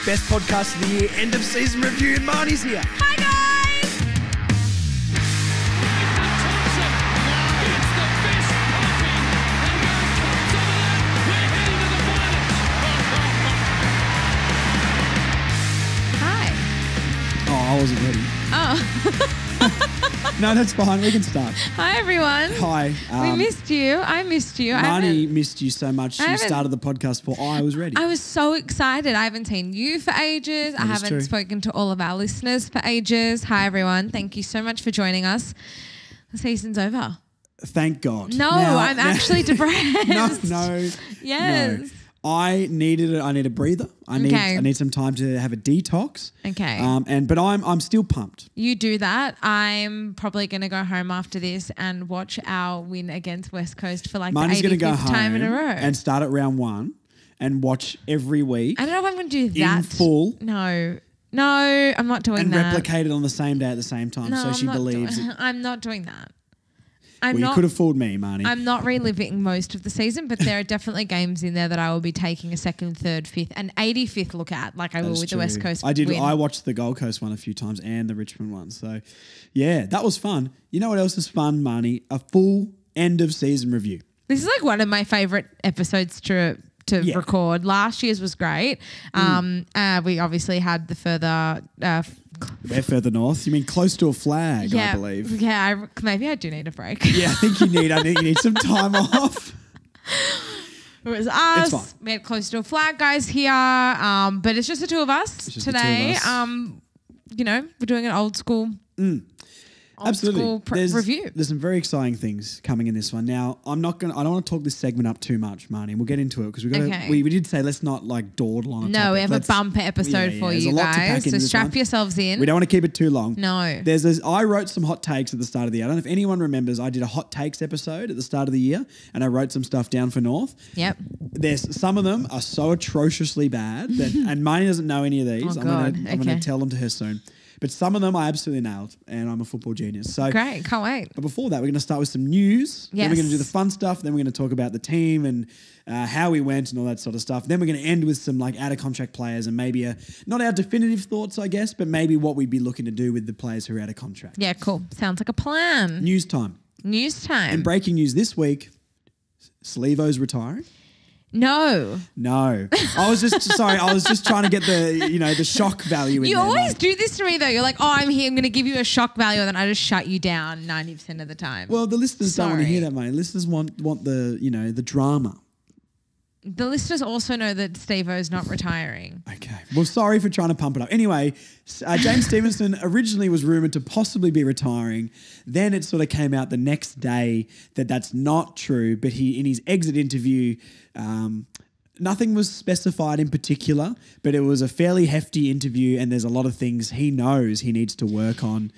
Best podcast of the year, end of season review, and Marnie's here. Hi, guys. Hi. Oh, I wasn't ready. Oh. No, that's fine. We can start. Hi, everyone. Hi. We missed you. I missed you. Marnie missed you so much. She started the podcast before I was ready. I was so excited. I haven't seen you for ages. I haven't spoken to all of our listeners for ages. Hi, everyone. Thank you so much for joining us. The season's over. Thank God. No, I'm actually depressed. No. Yes. No. I need a breather. I need some time to have a detox. Okay. But I'm still pumped. You do that. I'm probably going to go home after this and watch our win against West Coast for like Marnie's the 85th go home time in a row. And start at round 1 and watch every week. I don't know if I'm going to do that. In full. No, I'm not doing that. And replicate it on the same day at the same time so she believes it. I'm not doing that. You could have fooled me, Marnie. I'm not reliving most of the season, but there are definitely games in there that I will be taking a second, third, fifth, and 85th look at, like I will with the West Coast win. I watched the Gold Coast one a few times and the Richmond one. So, yeah, that was fun. You know what else is fun, Marnie? A full end of season review. This is like one of my favourite episodes to record. Last year's was great. We obviously had the further... We're further north. You mean close to a flag, I believe. Yeah, maybe I do need a break. Yeah, I think you need some time off. It was us. We had close to a flag guys here. But it's just the two of us today. We're doing an old school review. There's some very exciting things coming in this one. Now, I don't want to talk this segment up too much, Marnie. We'll get into it because we did say let's not like dawdle on a topic. No, we have a bumper episode for you guys. So strap yourselves in. We don't want to keep it too long. No. I wrote some hot takes at the start of the year. I don't know if anyone remembers, I did a hot takes episode at the start of the year and I wrote some stuff down for North. Yep. Some of them are so atrociously bad and Marnie doesn't know any of these. Oh, I'm going to tell them to her soon. But some of them I absolutely nailed, and I'm a football genius. So great, can't wait. But before that, we're going to start with some news. Yes. Then we're going to do the fun stuff. Then we're going to talk about the team and how we went and all that sort of stuff. Then we're going to end with some like out-of-contract players and maybe not our definitive thoughts, I guess, but maybe what we'd be looking to do with the players who are out of contract. Yeah, cool. Sounds like a plan. News time. And breaking news this week, Slevo's retiring. No. I was just trying to get the shock value in there. You always do this to me though. You're like, oh, I'm here. I'm going to give you a shock value, and then I just shut you down 90% of the time. Well, the listeners don't want to hear that, mate. Listeners want the drama. The listeners also know that Steve-O's not retiring. Okay. Well, sorry for trying to pump it up. Anyway, James Stevenson originally was rumoured to possibly be retiring. Then it sort of came out the next day that that's not true. But in his exit interview, nothing was specified in particular, but it was a fairly hefty interview and there's a lot of things he knows he needs to work on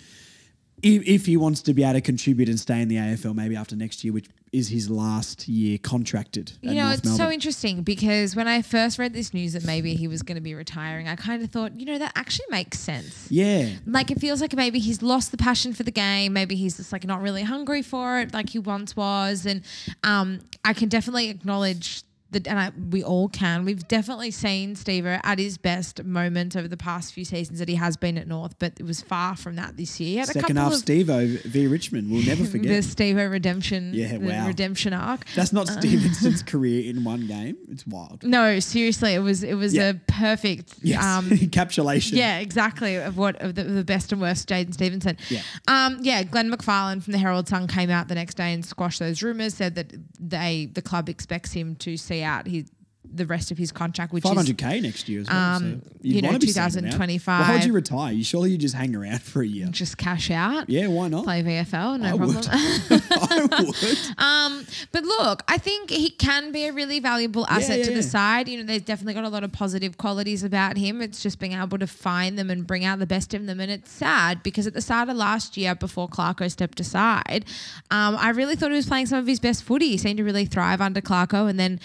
if he wants to be able to contribute and stay in the AFL maybe after next year, which is his last year contracted. It's so interesting because when I first read this news that maybe he was going to be retiring, I kind of thought, that actually makes sense. Yeah. Like it feels like maybe he's lost the passion for the game. Maybe he's just like not really hungry for it like he once was. And I can definitely acknowledge we all can. We've definitely seen Steve-O at his best moment over the past few seasons that he has been at North, but it was far from that this year. Second half Steve-O v Richmond, we'll never forget. The Steve-O redemption, redemption arc. That's not Stevenson's career in one game. It's wild. No, seriously, it was a perfect encapsulation. Yeah, exactly of the best and worst Jaden Stevenson. Yeah. Glenn McFarlane from the Herald Sun came out the next day and squashed those rumours. Said that the club expects him to see out the rest of his contract, which $500K next year as well. So 2025. Well, how would you retire? Surely you just hang around for a year. Just cash out. Yeah, why not? Play VFL, no problem. I would. But look, I think he can be a really valuable asset to the side. They've definitely got a lot of positive qualities about him. It's just being able to find them and bring out the best in them. And it's sad because at the start of last year, before Clarko stepped aside, I really thought he was playing some of his best footy. He seemed to really thrive under Clarko, and then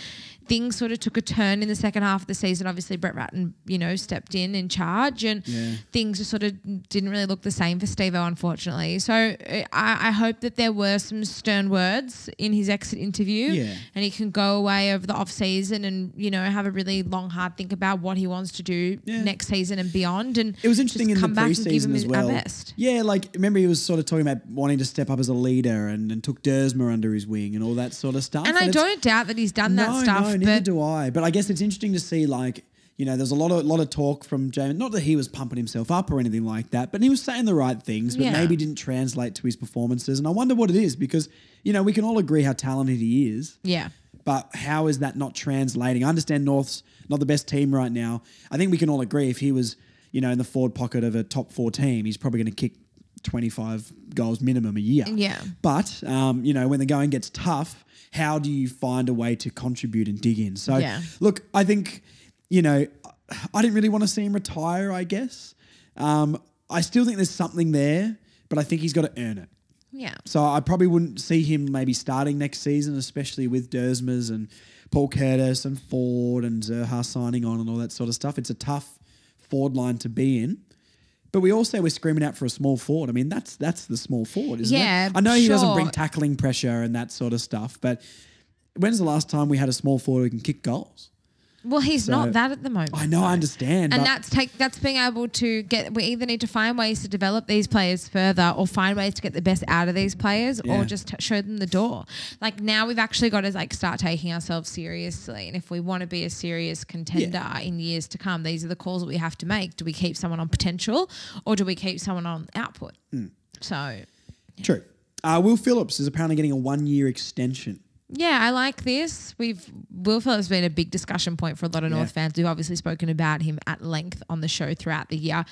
things sort of took a turn in the second half of the season. Obviously, Brett Ratton, stepped in charge, and things just sort of didn't really look the same for Steve-O, unfortunately. So I hope that there were some stern words in his exit interview, and he can go away over the off season and have a really long, hard think about what he wants to do next season and beyond. And it was interesting in the preseason as well. Best. Yeah, like remember he was sort of talking about wanting to step up as a leader and took Dersma under his wing and all that sort of stuff. And I don't doubt that he's done that stuff. No, neither do I. But I guess it's interesting to see, like, there's a lot of talk from James. Not that he was pumping himself up or anything like that, but he was saying the right things, but maybe didn't translate to his performances. And I wonder what it is because, we can all agree how talented he is. Yeah. But how is that not translating? I understand North's not the best team right now. I think we can all agree if he was, in the forward pocket of a top 4 team, he's probably going to kick 25 goals minimum a year. Yeah. But, when the going gets tough, how do you find a way to contribute and dig in? So, look, I think, I didn't really want to see him retire, I guess. I still think there's something there, but I think he's got to earn it. Yeah. So I probably wouldn't see him maybe starting next season, especially with Dersmas and Paul Curtis and Ford and Zerha signing on and all that sort of stuff. It's a tough forward line to be in. But we all say we're screaming out for a small forward. I mean, that's the small forward, isn't it? Yeah, I know he doesn't bring tackling pressure and that sort of stuff, but when's the last time we had a small forward who can kick goals? Well, he's not that at the moment. I know, I understand. And that's being able to we either need to find ways to develop these players further or find ways to get the best out of these players or just show them the door. Like now we've actually got to start taking ourselves seriously. And if we want to be a serious contender in years to come, these are the calls that we have to make. Do we keep someone on potential or do we keep someone on output? So. True. Will Phillips is apparently getting a 1-year extension. Yeah, I like this. Will Phillips has been a big discussion point for a lot of North fans. We've obviously spoken about him at length on the show throughout the year.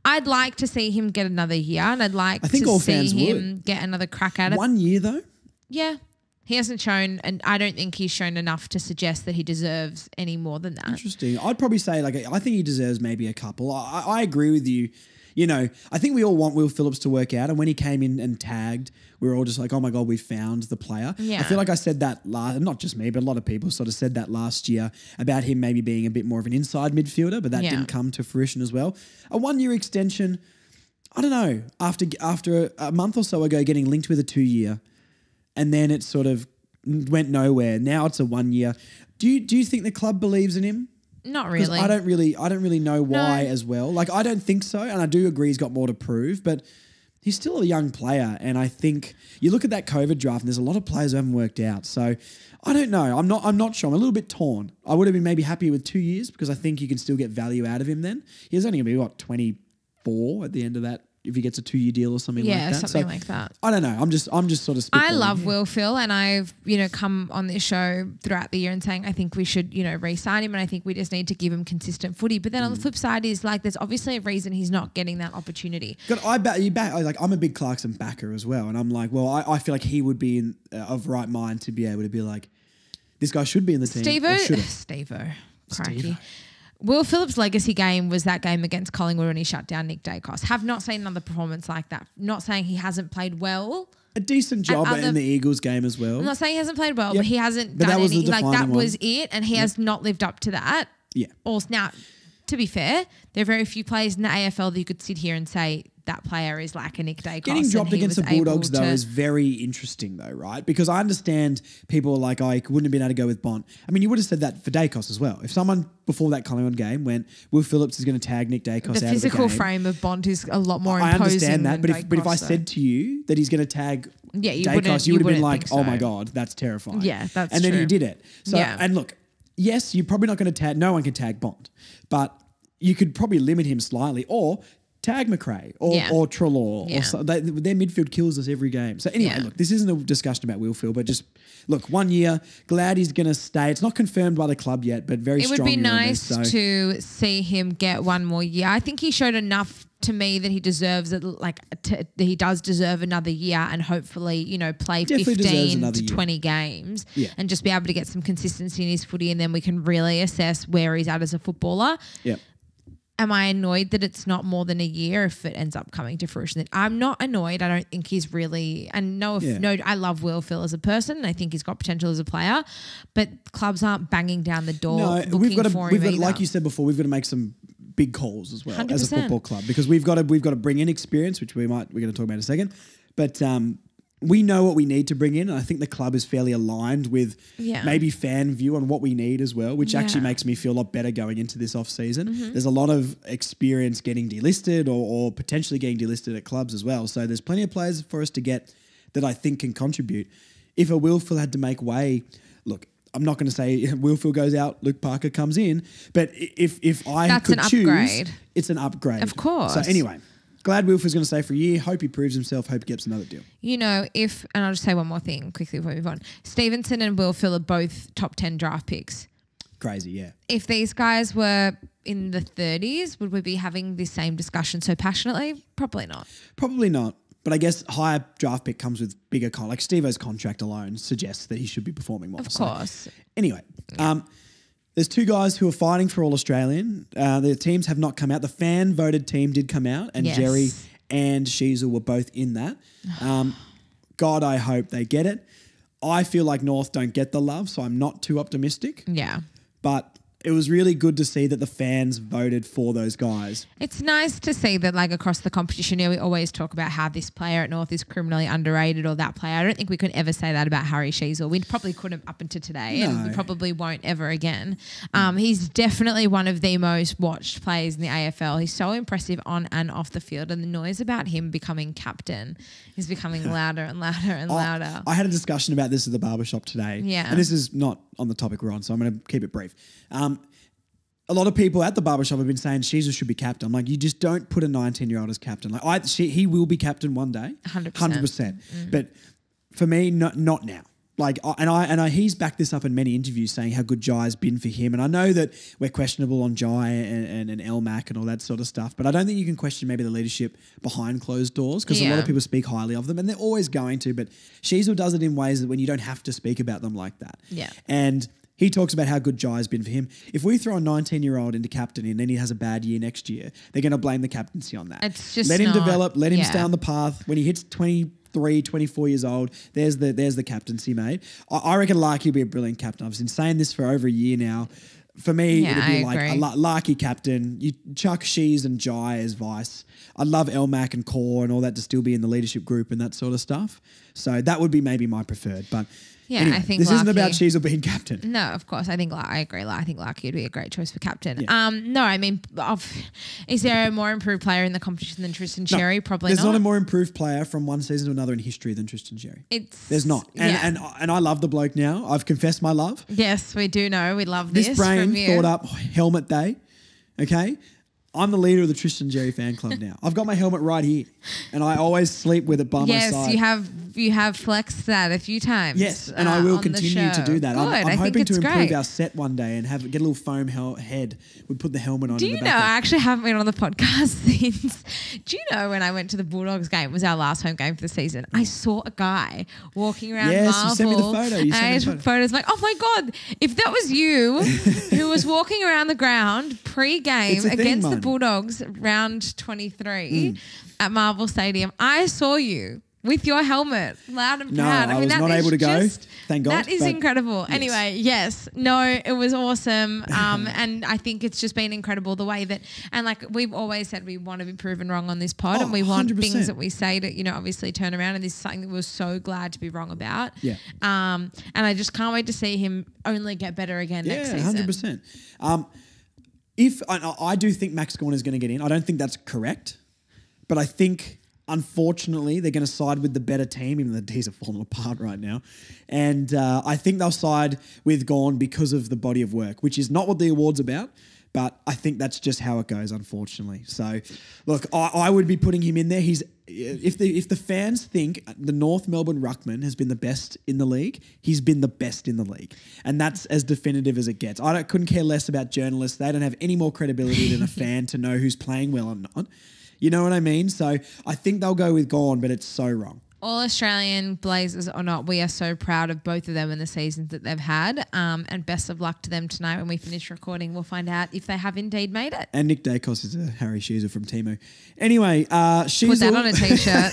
I'd like to see him get another year, and I'd like to see him get another crack at it. 1 year though? Yeah. He hasn't shown, and I don't think he's shown enough to suggest that he deserves any more than that. Interesting. I'd probably say, I think he deserves maybe a couple. I agree with you. I think we all want Will Phillips to work out. And when he came in and tagged, we were all just like, oh my God, we found the player. Yeah. I feel like I said that not just me, but a lot of people sort of said that last year about him maybe being a bit more of an inside midfielder, but that didn't come to fruition as well. A 1-year extension, I don't know, after a month or so ago getting linked with a 2-year and then it sort of went nowhere. Now it's a 1 year. Do you think the club believes in him? Not really. I don't really know why as well. Like, I don't think so. And I do agree he's got more to prove, but he's still a young player. And I think you look at that COVID draft and there's a lot of players who haven't worked out. So I don't know. I'm not sure. I'm a little bit torn. I would have been maybe happy with 2 years because I think you can still get value out of him then. He's only going to be, 24 at the end of that if he gets a 2-year deal or something like that. Yeah, something like that. I don't know. I'm just sort of spitballing. I love Will Phil, and I've, come on this show throughout the year and saying I think we should, re-sign him, and I think we just need to give him consistent footy. But then on the flip side is there's obviously a reason he's not getting that opportunity. I'm a big Clarkson backer as well, and I'm like, well, I feel like he would be of right mind to be able to be like, this guy should be in the team. Steve-O. Crikey. Will Phillips' legacy game was that game against Collingwood when he shut down Nick Dacos. Have not seen another performance like that. Not saying he hasn't played well. A decent job in the Eagles game as well. I'm not saying he hasn't played well, but he hasn't done anything. That was it, and he has not lived up to that. Yeah. Now, to be fair, there are very few players in the AFL that you could sit here and say that player is like a Nick Dacos. Getting dropped against the Bulldogs, though, is very interesting, though, right? Because I understand people are like, he wouldn't have been able to go with Bont. I mean, you would have said that for Dacos as well. If someone before that Collingwood game went, Will Phillips is going to tag Nick Dacos out of the game. The physical frame of Bont is a lot more imposing. I understand that, but if I said to you that he's going to tag Dacos, you would have been like, oh my God, that's terrifying. Yeah, that's true. And then he did it. So, and look, yes, you're probably not going to tag, no one can tag Bont, but you could probably limit him slightly or tag McRae or Treloar. Their midfield kills us every game. So anyway, look, this isn't a discussion about Will Phil, but just look, 1 year, glad he's going to stay. It's not confirmed by the club yet, but very strong. It would be nice to see him get 1 more year. I think he showed enough to me that he deserves it. He does deserve another year and hopefully, play Definitely 15 to 20 games and just be able to get some consistency in his footy, and then we can really assess where he's at as a footballer. Yeah. am I annoyed that it's not more than a year if it ends up coming to fruition? I'm not annoyed. I don't think he's really, and I love Will Phil as a person. I think he's got potential as a player, but clubs aren't banging down the door looking for him either. Like you said before, we've got to make some big calls as well 100%. as a football club, because we've got to bring in experience, which we're going to talk about in a second. But we know what we need to bring in, and I think the club is fairly aligned with maybe fan view on what we need as well, which actually makes me feel a lot better going into this off season. Mm-hmm. There's a lot of experience getting delisted or potentially getting delisted at clubs as well. So there's plenty of players for us to get that I think can contribute. If a Wilfield had to make way, look, I'm not going to say Wilfield goes out, Luke Parker comes in, but if I could choose, it's an upgrade. Of course. So anyway, glad Wilfield's going to stay for a year. Hope he proves himself. Hope he gets another deal. You know, and I'll just say one more thing quickly before we move on. Stevenson and Wilfield are both top 10 draft picks. Crazy, yeah. If these guys were in the 30s, would we be having this same discussion so passionately? Probably not. Probably not. But I guess higher draft pick comes with bigger like Steve-O's contract alone suggests that he should be performing more. Of course. Anyway, there's two guys who are fighting for All-Australian. Their teams have not come out. The fan-voted team did come out, and Jerry and Sheasel were both in that. God, I hope they get it. I feel like North don't get the love, so I'm not too optimistic. Yeah. But it was really good to see that the fans voted for those guys. It's nice to see that, like, across the competition, we always talk about how this player at North is criminally underrated or that player. I don't think we could ever say that about Harry Sheasel. We probably couldn't up until today, and we probably won't ever again. He's definitely one of the most watched players in the AFL. He's so impressive on and off the field, and the noise about him becoming captain is becoming louder and louder and louder. I had a discussion about this at the barbershop today. Yeah. And this is not on the topic we're on, so I'm going to keep it brief. A lot of people at the barbershop have been saying Sheasel should be captain. I'm like, you just don't put a 19-year-old as captain. Like, he will be captain one day, 100%. But for me, not now. Like, he's backed this up in many interviews, saying how good Jai's been for him. And I know that we're questionable on Jai and Elmac and all that sort of stuff, but I don't think you can question maybe the leadership behind closed doors, because a lot of people speak highly of them, and they're always going to. But Sheasel does it in ways that when you don't have to speak about them like that. Yeah. And he talks about how good Jai's been for him. If we throw a 19-year-old into captain and then he has a bad year next year, they're going to blame the captaincy on that. It's just let him develop, let him stay on the path. When he hits 23, 24 years old, there's the captaincy, mate. I reckon Larky will be a brilliant captain. I've been saying this for over a year now. For me, it'd be like a Larky captain. You chuck Shees and Jai as vice. I'd love Elmac and Core and all that to still be in the leadership group and that sort of stuff. So that would be maybe my preferred. But anyway, I think this isn't about Sheasel being captain. No, of course. I agree. I think Larky would be a great choice for captain. Yeah. No, I mean, is there a more improved player in the competition than Tristan Xerri? Probably not. There's not a more improved player from one season to another in history than Tristan Xerri. There's not. And I love the bloke now. I've confessed my love. Yes, we do know. We love this. This brain thought up helmet day. Okay. I'm the leader of the Tristan Xerri fan club now. I've got my helmet right here, and I always sleep with it by my side. Yes, you have flexed that a few times. Yes, and I will continue to do that. Good, I'm hoping to improve great. our set one day and get a little foam head. We put the helmet on. Do you know? I actually haven't been on the podcast since. Do you know when I went to the Bulldogs game? It was our last home game for the season. I saw a guy walking around Marvel. You sent me the photo. And I took photos like, oh my God, if that was you who was walking around the ground pre-game against the Bulldogs round 23 at Marvel Stadium, I saw you with your helmet, loud and proud. I was not able to go. Thank God. That is incredible. Yes. Anyway, it was awesome. And I think it's just been incredible the way that, and like we've always said, we want to be proven wrong on this pod, and we want 100%. things that we say to, obviously turn around. And this is something that we're so glad to be wrong about. Yeah. And I just can't wait to see him only get better again next season. 100%. I do think Max Gawn is going to get in. I don't think that's correct, but I think, unfortunately, they're going to side with the better team, even though the D's are falling apart right now. And I think they'll side with Gawn because of the body of work, which is not what the award's about, but I think that's just how it goes, unfortunately. So, look, I would be putting him in there. If the fans think the North Melbourne ruckman has been the best in the league, he's been the best in the league. And that's as definitive as it gets. Couldn't care less about journalists. They don't have any more credibility than a fan to know who's playing well or not. You know what I mean? So I think they'll go with Gawn, but it's so wrong. All Australian Blazers or not, we are so proud of both of them and the seasons that they've had. And best of luck to them tonight when we finish recording. We'll find out if they have indeed made it. And Nick Dacos is a Harry Sheezer from Timu. Anyway, Sheezer... Put that on a T-shirt.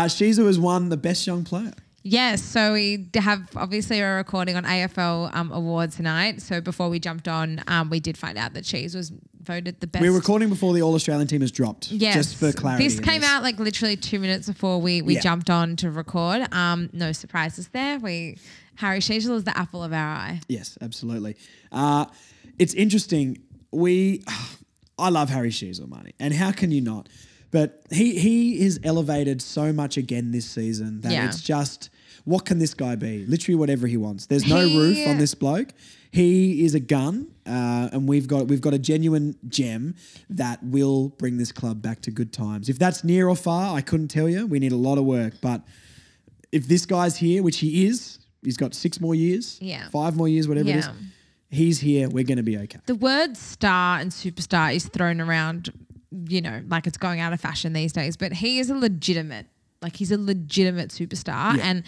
Sheezer has won the best young player. Yes, so we have obviously a recording on AFL Awards tonight. So before we jumped on, we did find out that Cheese was voted the best. We're recording before the All-Australian team has dropped. Yes. Just for clarity. This came out like literally 2 minutes before we jumped on to record. No surprises there. Harry Sheezel is the apple of our eye. Yes, absolutely. It's interesting. I love Harry Sheezel, Marnie. And how can you not? But he is elevated so much again this season that it's just... What can this guy be? Literally whatever he wants. There's no roof on this bloke. He is a gun, and we've got a genuine gem that will bring this club back to good times. If that's near or far, I couldn't tell you. We need a lot of work. But if this guy's here, which he is, he's got 6 more years, 5 more years, whatever it is. He's here. We're going to be okay. The word star and superstar is thrown around, like it's going out of fashion these days. But he is a legitimate. He's a legitimate superstar and,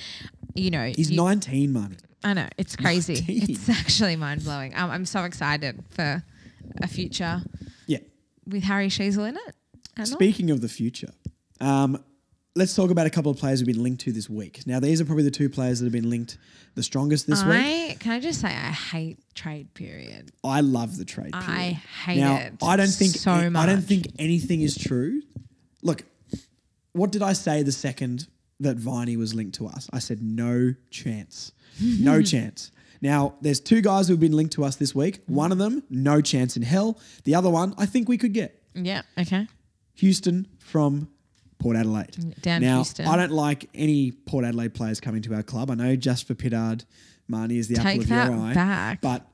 He's 19, Marnie. I know. It's crazy. 19. It's actually mind-blowing. I'm so excited for a future with Harry Sheezel in it. Speaking of the future, let's talk about a couple of players who've been linked to this week. Now, these are probably the 2 players that have been linked the strongest this week. Can I just say I hate trade period. I love the trade period. I hate it I don't think so much. I don't think anything is true. Look, what did I say the second that Viney was linked to us? I said no chance. No chance. Now, there's 2 guys who've been linked to us this week. One of them, no chance in hell. The other one, I think we could get. Yeah, okay. Houston from Port Adelaide. Houston. I don't like any Port Adelaide players coming to our club. I know just for Pittard, Marnie is the apple of your eye. Back. But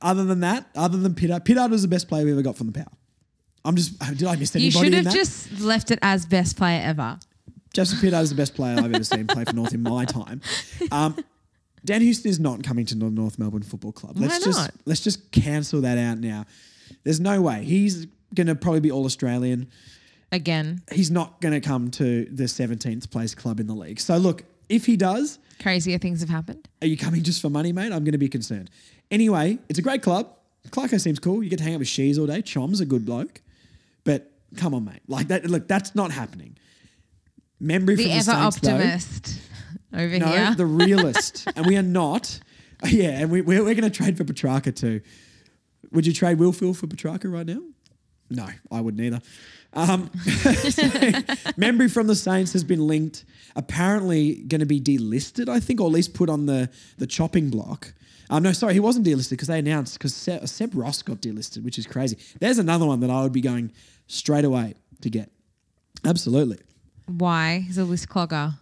other than Pittard was the best player we ever got from the Power. Did I miss anybody? You should have in that? just left it as best player ever. Justin Pittard is the best player I've ever seen play for North in my time. Dan Houston is not coming to the North Melbourne Football Club. Let's just cancel that out now. There's no way. He's going to probably be All-Australian. Again. He's not going to come to the 17th place club in the league. So look, if he does... Crazier things have happened. Are you coming just for money, mate? I'm going to be concerned. Anyway, it's a great club. Clarko seems cool. You get to hang out with Shees all day. Chom's a good bloke. But come on, mate. Look, that's not happening. Memory from the Saints, optimist over here. No, the realist. And we are not. Yeah, and we're going to trade for Petrarca too. Would you trade Will Phil for Petrarca right now? No, I wouldn't either. Memory from the Saints has been linked. Apparently going to be delisted, I think, or at least put on the chopping block. No, sorry, he wasn't delisted because they announced because Seb Ross got delisted, which is crazy. There's another one that I would be going straight away to get. Absolutely. Why? He's a list clogger.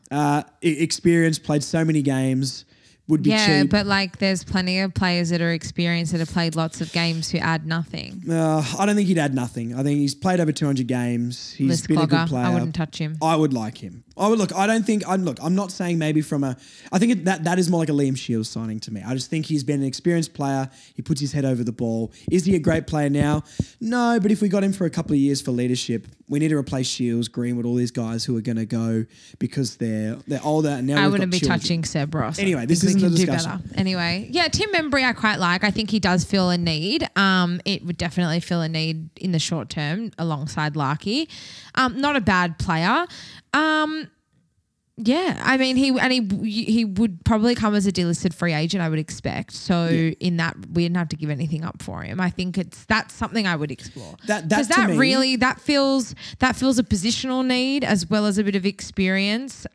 Experience, played so many games, would be cheap. Yeah, but there's plenty of players that are experienced that have played lots of games who add nothing. I don't think he'd add nothing. I think he's played over 200 games. He's list been clogger. a good player. I wouldn't touch him. I would like him. I don't think. I'm not saying maybe from a. I think that is more like a Liam Shields signing to me. I just think he's been an experienced player. He puts his head over the ball. Is he a great player now? No, but if we got him for a couple of years for leadership, we need to replace Shields, Greenwood, all these guys who are going to go because they're older. And now I wouldn't be touching Seb Ross. Anyway, this isn't the discussion. Anyway, yeah, Tim Membry I quite like. I think he does feel a need. It would definitely feel a need in the short term alongside Larky. Not a bad player. Yeah, I mean he would probably come as a delisted free agent, I would expect. So in that we didn't have to give anything up for him. I think that's something I would explore. That feels a positional need as well as a bit of experience.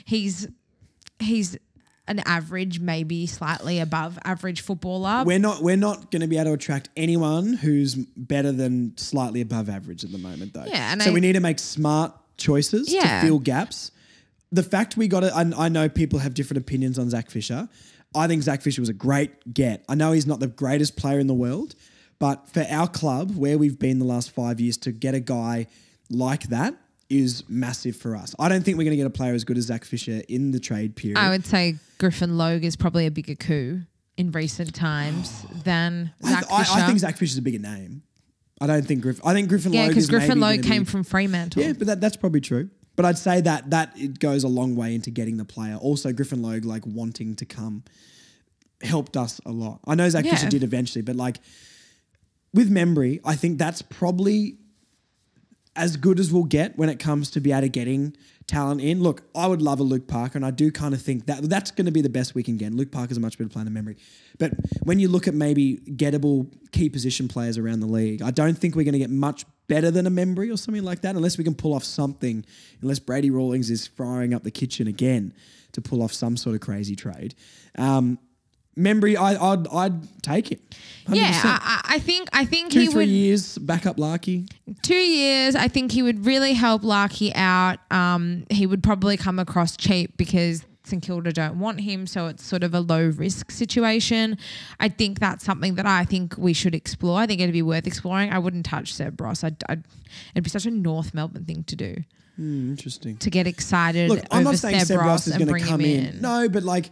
He's an average, maybe slightly above average footballer. We're not going to be able to attract anyone who's better than slightly above average at the moment, though. Yeah, so we need to make smart choices to fill gaps. The fact we got it, I know people have different opinions on Zach Fisher. I think Zach Fisher was a great get. I know he's not the greatest player in the world, but for our club, where we've been the last 5 years, to get a guy like that is massive for us. I don't think we're going to get a player as good as Zach Fisher in the trade period. I would say Griffin Logue is probably a bigger coup in recent times than Zach Fisher. I think Zach Fisher's a bigger name. I think Griffin Logue. Yeah, because Griffin Logue came from Fremantle. Yeah, but that's probably true. But I'd say that it goes a long way into getting the player. Also, Griffin Logue, like, wanting to come helped us a lot. I know Zach Fisher did eventually, but, like, with Membry, I think that's probably as good as we'll get when it comes to be able to getting talent in. Look, I would love a Luke Parker, and I do kind of think that that's going to be the best we can get. Luke Parker's a much better player than Membry. But when you look at maybe gettable key position players around the league, I don't think we're going to get much better than a Membry or something like that unless we can pull off something, unless Brady Rawlings is firing up the kitchen again to pull off some sort of crazy trade. Membry, I'd take it. 100%. Yeah, I think 2-3 years back up Larky. 2 years. I think he would really help Larky out. He would probably come across cheap because St Kilda don't want him, so it's sort of a low risk situation. I think that's something that I think we should explore. I think it'd be worth exploring. I wouldn't touch Seb Ross. It'd be such a North Melbourne thing to do. Interesting. To get excited. Look, I'm not saying Seb Ross is going to come in. No, but like,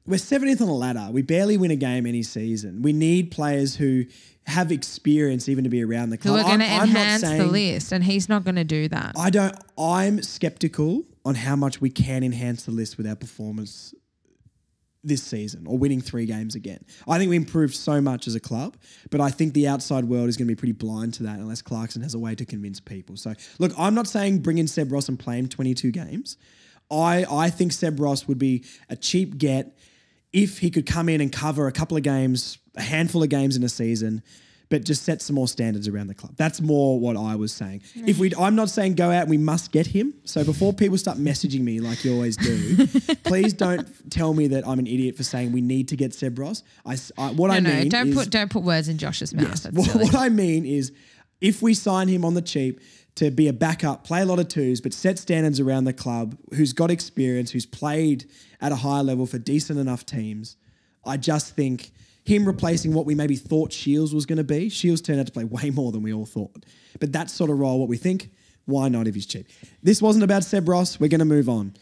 we're 70th on the ladder. We barely win a game any season. We need players who have experience even to be around the club. Who are going to enhance the list, and he's not going to do that. I'm skeptical on how much we can enhance the list with our performance this season or winning 3 games again. I think we improved so much as a club, but I think the outside world is going to be pretty blind to that unless Clarkson has a way to convince people. So, look, I'm not saying bring in Seb Ross and play him 22 games. I think Seb Ross would be a cheap get if he could come in and cover a couple of games, a handful of games in a season, but just set some more standards around the club. That's more what I was saying. I'm not saying go out and we must get him. So before people start messaging me like you always do, please don't tell me that I'm an idiot for saying we need to get Seb Ross. Don't put words in Josh's mouth. Yes, what I mean is if we sign him on the cheap to be a backup, play a lot of twos, but set standards around the club, who's got experience, who's played at a higher level for decent enough teams, I just think him replacing what we maybe thought Shields was going to be. Shields turned out to play way more than we all thought. But that sort of role, what we think, why not if he's cheap? This wasn't about Seb Ross. We're going to move on.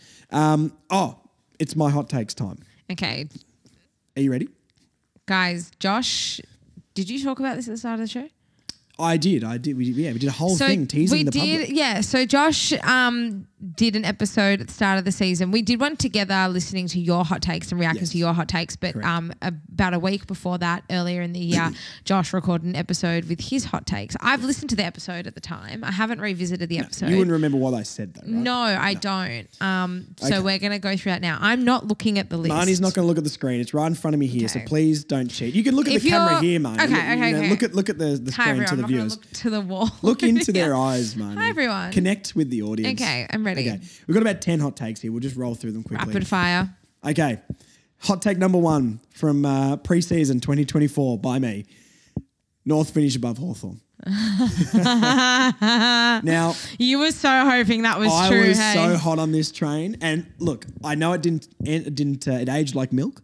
It's my hot takes time. Okay. Are you ready? Guys, Josh, did you talk about this at the start of the show? I did. We did a whole thing teasing the public. Yeah. So Josh did an episode at the start of the season. We did one together listening to your hot takes and reacting to your hot takes. But about a week before that, earlier in the year, Josh recorded an episode with his hot takes. I've listened to the episode at the time. I haven't revisited the episode. You wouldn't remember what I said though, right? No, I don't. So we're going to go through that now. I'm not looking at the list. Marnie's not going to look at the screen. It's right in front of me here. So please don't cheat. You can look at the camera here, Marnie. Okay. Look at the screen to the viewers. Look to the wall. Look into their eyes, Marnie. Hi, everyone. Connect with the audience. Okay, I'm ready. Okay. We've got about 10 hot takes here. We'll just roll through them quickly. Rapid fire. Okay. Hot take number 1 from pre-season 2024 by me. North finish above Hawthorn. Now, you were so hoping that was true. I was so hot on this train. And look, I know it it aged like milk,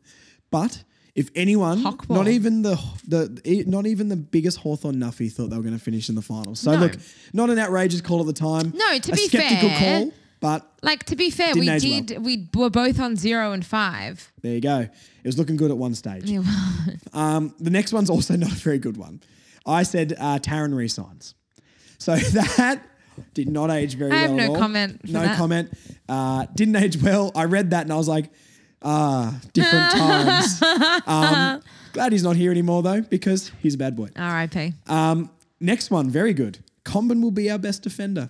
but if anyone, not even the biggest Hawthorn nuffy thought they were going to finish in the finals. So look, not an outrageous call at the time. No, to be skeptical fair, call, but to be fair, we were both on 0 and 5. There you go. It was looking good at one stage. The next one's also not a very good one. I said Taryn resigns. So that did not age very well. I have no comment. No comment. Didn't age well. I read that and I was like, different times. Glad he's not here anymore though, because he's a bad boy. R.I.P. Next one, very good. Comben will be our best defender.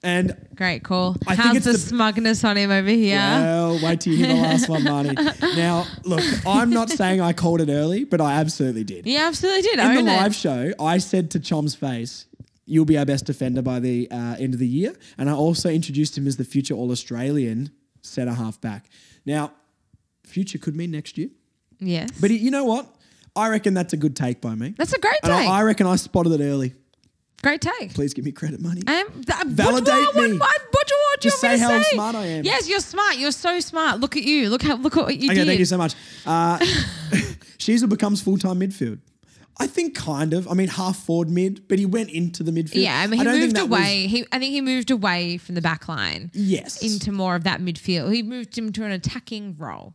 And great call. How's the smugness on him over here? Well, wait till you hear the last one, Marnie. Now, look, I'm not saying I called it early, but I absolutely did. You absolutely did. In the live show, I said to Chom's face, you'll be our best defender by the end of the year. And I also introduced him as the future All-Australian centre half back. Now, future could mean next year. Yes. But you know what? I reckon that's a good take by me. That's a great take. And I reckon I spotted it early. Great take. Please give me credit, money. Validate me. What do you Just want me to say? Say how smart I am. Yes, you're smart. You're so smart. Look at you. Look at what you did. Okay, thank you so much. Sheasel becomes full-time midfield. I think kind of. I mean, half forward mid, but he went into the midfield. Yeah, I mean, he moved away. I think he moved away from the back line. Yes. Into more of that midfield. He moved him to an attacking role.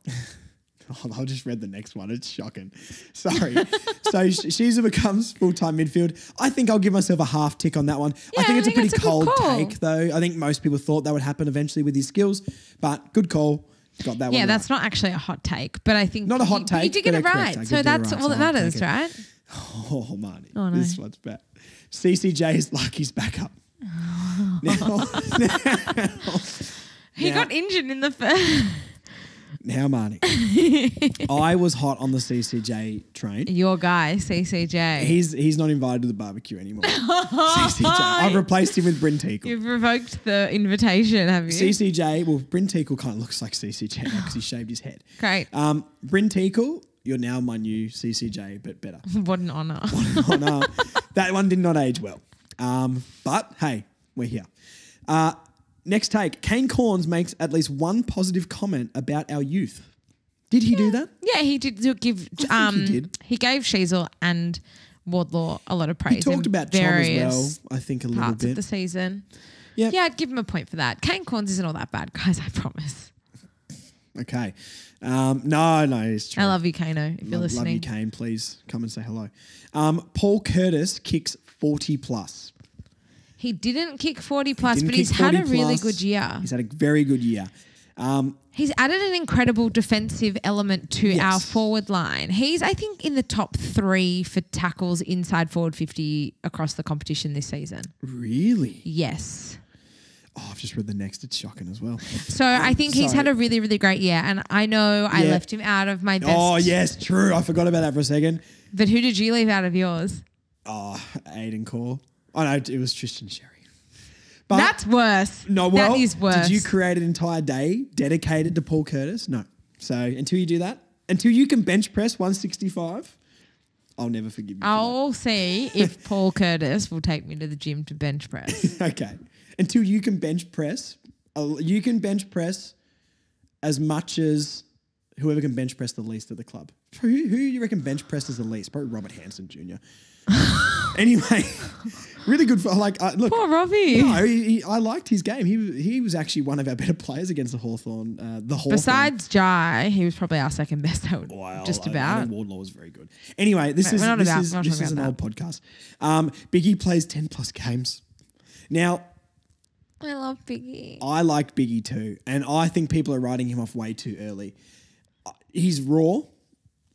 I just read the next one. It's shocking. Sorry. So Shiza becomes full-time midfield. I think I'll give myself a half tick on that one. I think it's a pretty cold take, though. I think most people thought that would happen eventually with his skills, but good call. Got that one. Yeah, that's right. not actually a hot take, but I think not a hot take. You did get it right, so that's all that matters, right? Oh, Marnie. Oh, no. This one's bad. CCJ is like his backup. He got injured in the first. Now, Marnie, I was hot on the CCJ train. Your guy, CCJ. He's not invited to the barbecue anymore. CCJ. I've replaced him with Bryn Teakle. You've revoked the invitation, have you? CCJ, well, Bryn Teakle kind of looks like CCJ because he shaved his head. Great. Bryn Teakle, you're now my new CCJ, but better. What an honour. That one did not age well. But, hey, we're here. Next take. Kane Corns makes at least one positive comment about our youth. Did he do that? Yeah, he did give. I think he did. He gave Sheasel and Wardlaw a lot of praise. He talked about Chom as well, I think, a little parts bit. of the season. Yep. Yeah, I'd give him a point for that. Kane Corns isn't all that bad, guys, I promise. Okay. No, it's true. I love you, Kano, if you're listening. Love you, Kane. Please come and say hello. Paul Curtis kicks 40 plus. He didn't kick 40 plus, but he's had a really good year. He's had a very good year. He's added an incredible defensive element to our forward line. He's, I think, in the top 3 for tackles inside forward 50 across the competition this season. Really? Yes. Oh, I've just read the next. It's shocking as well. So I think he's had a really, really great year. And I know I left him out of my best. Oh, yes, true. I forgot about that for a second. But who did you leave out of yours? Oh, Aiden Core. Oh, no, it was Tristan Sherry. But that's worse. No, well, that is worse. Did you create an entire day dedicated to Paul Curtis? No. So until you do that, until you can bench press 165, I'll never forgive you. I'll see if Paul Curtis will take me to the gym to bench press. Okay. Until you can bench press as much as whoever can bench press the least at the club. Who you reckon bench presses the least? Probably Robert Hansen Jr. Anyway, really good for look. Poor Robbie. No, I liked his game. He was actually one of our better players agast the Hawthorn. Besides Jai, he was probably our second best. Just about. I think Wardlaw was very good. Anyway, this is an old podcast. Biggie plays 10 plus games. Now, I love Biggie. I like Biggie too, and I think people are writing him off way too early. He's raw,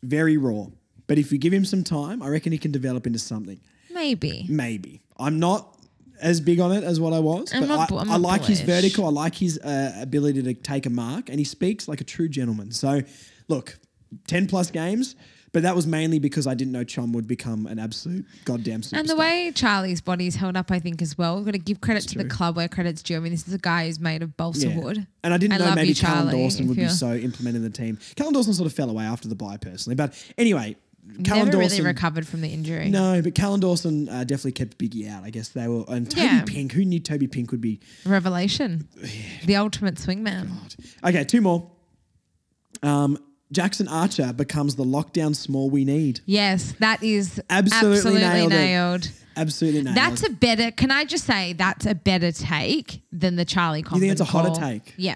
very raw. But if you give him some time, I reckon he can develop into something. Maybe. I'm not as big on it as what I was, but I like his vertical. I like his ability to take a mark, and he speaks like a true gentleman. So, look, 10 plus games, but that was mainly because I didn't know Chom would become an absolute goddamn superstar. And the way Charlie's body's held up, I think, as well. We've got to give credit to the club where credit's due. I mean, this is a guy who's made of balsa wood. And I didn't know maybe Callum Dawson would be so implemented in the team. Callum Dawson sort of fell away after the bye personally. But anyway, Callum Never Dawson really recovered from the injury. No, but Callum Dawson definitely kept Biggie out. I guess they were. And Toby Pink, who knew Toby Pink would be? Revelation. The ultimate swingman. Okay, 2 more. Jackson Archer becomes the lockdown small we need. Yes, that is absolutely nailed. Absolutely nailed. That's a better, can I just say, that's a better take than the Charlie Comben. You think it's a hotter take? Yeah.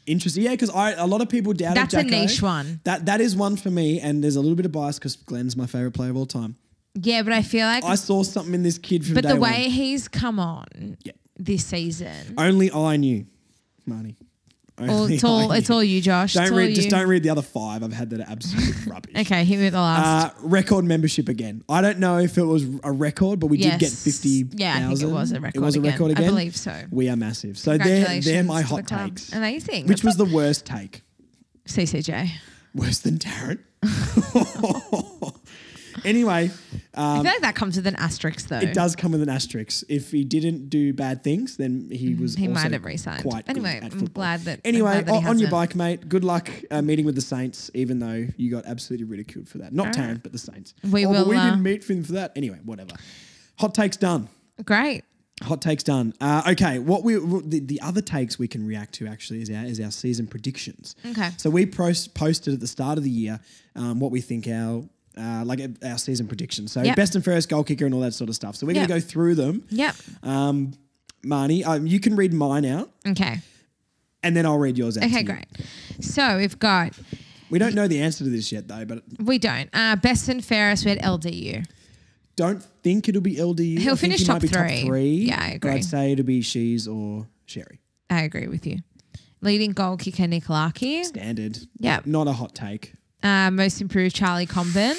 Interesting. Yeah, because a lot of people doubted That's Jacko. a niche one. That is one for me, and there's a little bit of bias because Glenn's my favourite player of all time. Yeah, but I feel like I saw something in this kid from day one. But the one. way he's come on this season. Only I knew, Marnie. It's all you, Josh. Don't read the other 5. I've had that absolute rubbish. Okay, hit me with the last. Record membership again. I don't know if it was a record, but we did get 50,000. Yeah, I think it was a record. It was a record again. I believe so. We are massive. So they're my hot takes. Amazing. Which was the worst take? CCJ. Worse than Darren. Anyway. I feel like that comes with an asterisk, though. It does come with an asterisk. If he didn't do bad things, then he might have re-signed. Anyway, I'm glad that. Anyway, on your bike, mate. Good luck meeting with the Saints, even though you got absolutely ridiculed for that. Not Tarrant, but the Saints. We didn't meet him for that. Anyway, whatever. Hot takes done. Great. Hot takes done. Okay, the other takes we can react to actually is our season predictions. Okay. So we posted at the start of the year what we think our season predictions. So best and fairest goal kicker and all that sort of stuff. So we're going to go through them. Yep. Marnie, you can read mine out. Okay. And then I'll read yours out. Okay, great. So we've got We don't know the answer to this yet, though, but We don't. Best and fairest, we had LDU. don't think it'll be LDU. He'll I think finish he top might be top three. three. Yeah, I But agree. I'd say it'll be Shees or Sherry. I agree with you. Leading goal kicker, Nikolaki. Standard. Yep. Not a hot take. Most improved, Charlie Comben.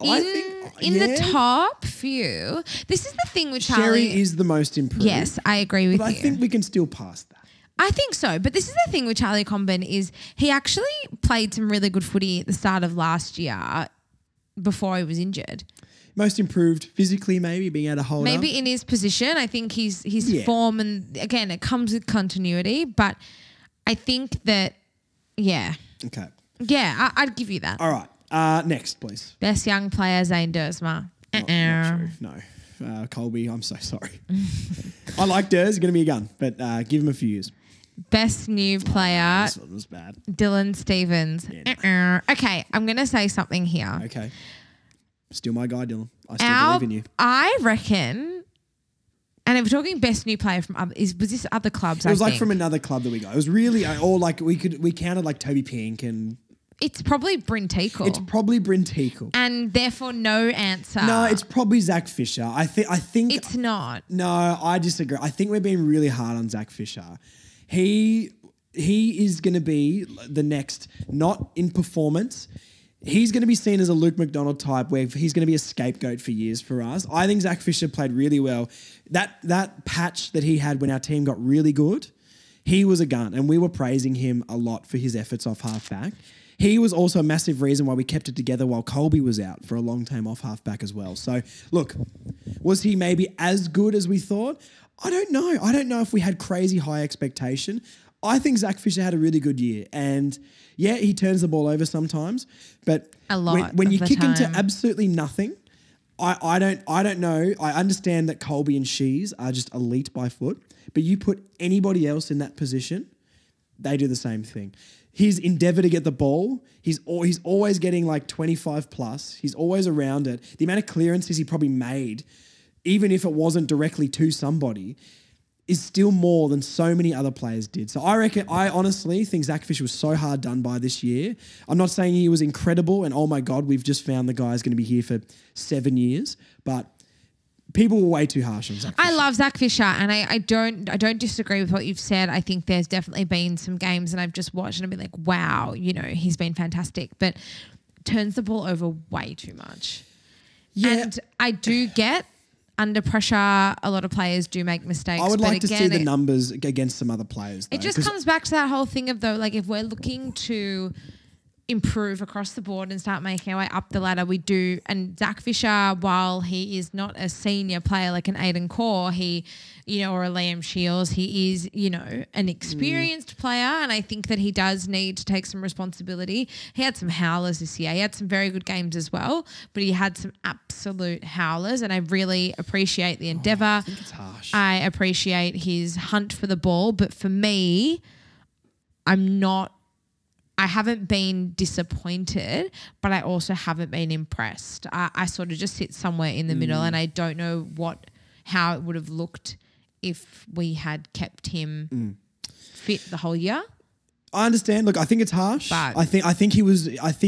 I think In the top few, this is the thing with Sherry Charlie. is the most improved. Yes, I agree with But I you. think we can still pass that. I think so. But this is the thing with Charlie Comben is he actually played some really good footy at the start of last year before he was injured. Most improved physically, maybe being able to hold up. Maybe in his position, I think his Yeah. form, and again, it comes with continuity. But I think that, yeah, Okay. I'd give you that. All right. Next, please. Best young player, Zane Dersma. Not true. No. Colby, I'm so sorry. I like Durs. He's going to be a gun, but give him a few years. Best new player, This one was bad. Dylan Stevens. Yeah, Okay, I'm going to say something here. Okay. Still my guy, Dylan. I still believe in you. I reckon, and if we're talking best new player from other, was this other clubs? It was I like think? from another club that we got. It was really, or like we counted like Toby Pink and It's probably Bryn Teakle. it's probably Bryn Teakle. And therefore no answer. No, it's probably Zach Fisher. I think It's not. No, I disagree. I think we're being really hard on Zach Fisher. He is going to be the next, not in performance. He's going to be seen as a Luke McDonald type where he's going to be a scapegoat for years for us. I think Zach Fisher played really well. That patch that he had when our team got really good, he was a gun, and we were praising him a lot for his efforts off halfback. He was also a massive reason why we kept it together while Colby was out for a long time off halfback as well. So, look, was he maybe as good as we thought? I don't know. I don't know if we had crazy high expectation. I think Zach Fisher had a really good year. And, yeah, he turns the ball over sometimes. But A lot when of you the kick into time. absolutely nothing, I don't know. I understand that Colby and Shees are just elite by foot. But you put anybody else in that position, they do the same thing. His endeavour to get the ball, he's always getting like 25 plus. He's always around it. The amount of clearances he probably made, even if it wasn't directly to somebody, is still more than so many other players did. So I honestly think Zach Fisher was so hard done by this year. I'm not saying he was incredible and oh my God, we've just found the guy's going to be here for 7 years, but people were way too harsh on Zach Fisher. I love Zach Fisher, and I don't disagree with what you've said. I think there's definitely been some games, and I've just watched and I've been like, wow, he's been fantastic, but turns the ball over way too much. Yeah. And I do get under pressure, a lot of players do make mistakes. I would but like to see again, the numbers against some other players. Though, It just comes back to that whole thing of though, like if we're looking to improve across the board and start making our way up the ladder, we do. And Zach Fisher, while he is not a senior player like an Aiden Core, or a Liam Shields, he is, an experienced player. And I think that he does need to take some responsibility. He had some howlers this year. He had some very good games as well, but he had some absolute howlers. And I really appreciate the endeavour. I think it's harsh. I appreciate his hunt for the ball. But for me, I haven't been disappointed, but I also haven't been impressed. I sort of just sit somewhere in the middle, and I don't know how it would have looked if we had kept him fit the whole year. I understand. Look, I think it's harsh. But- I think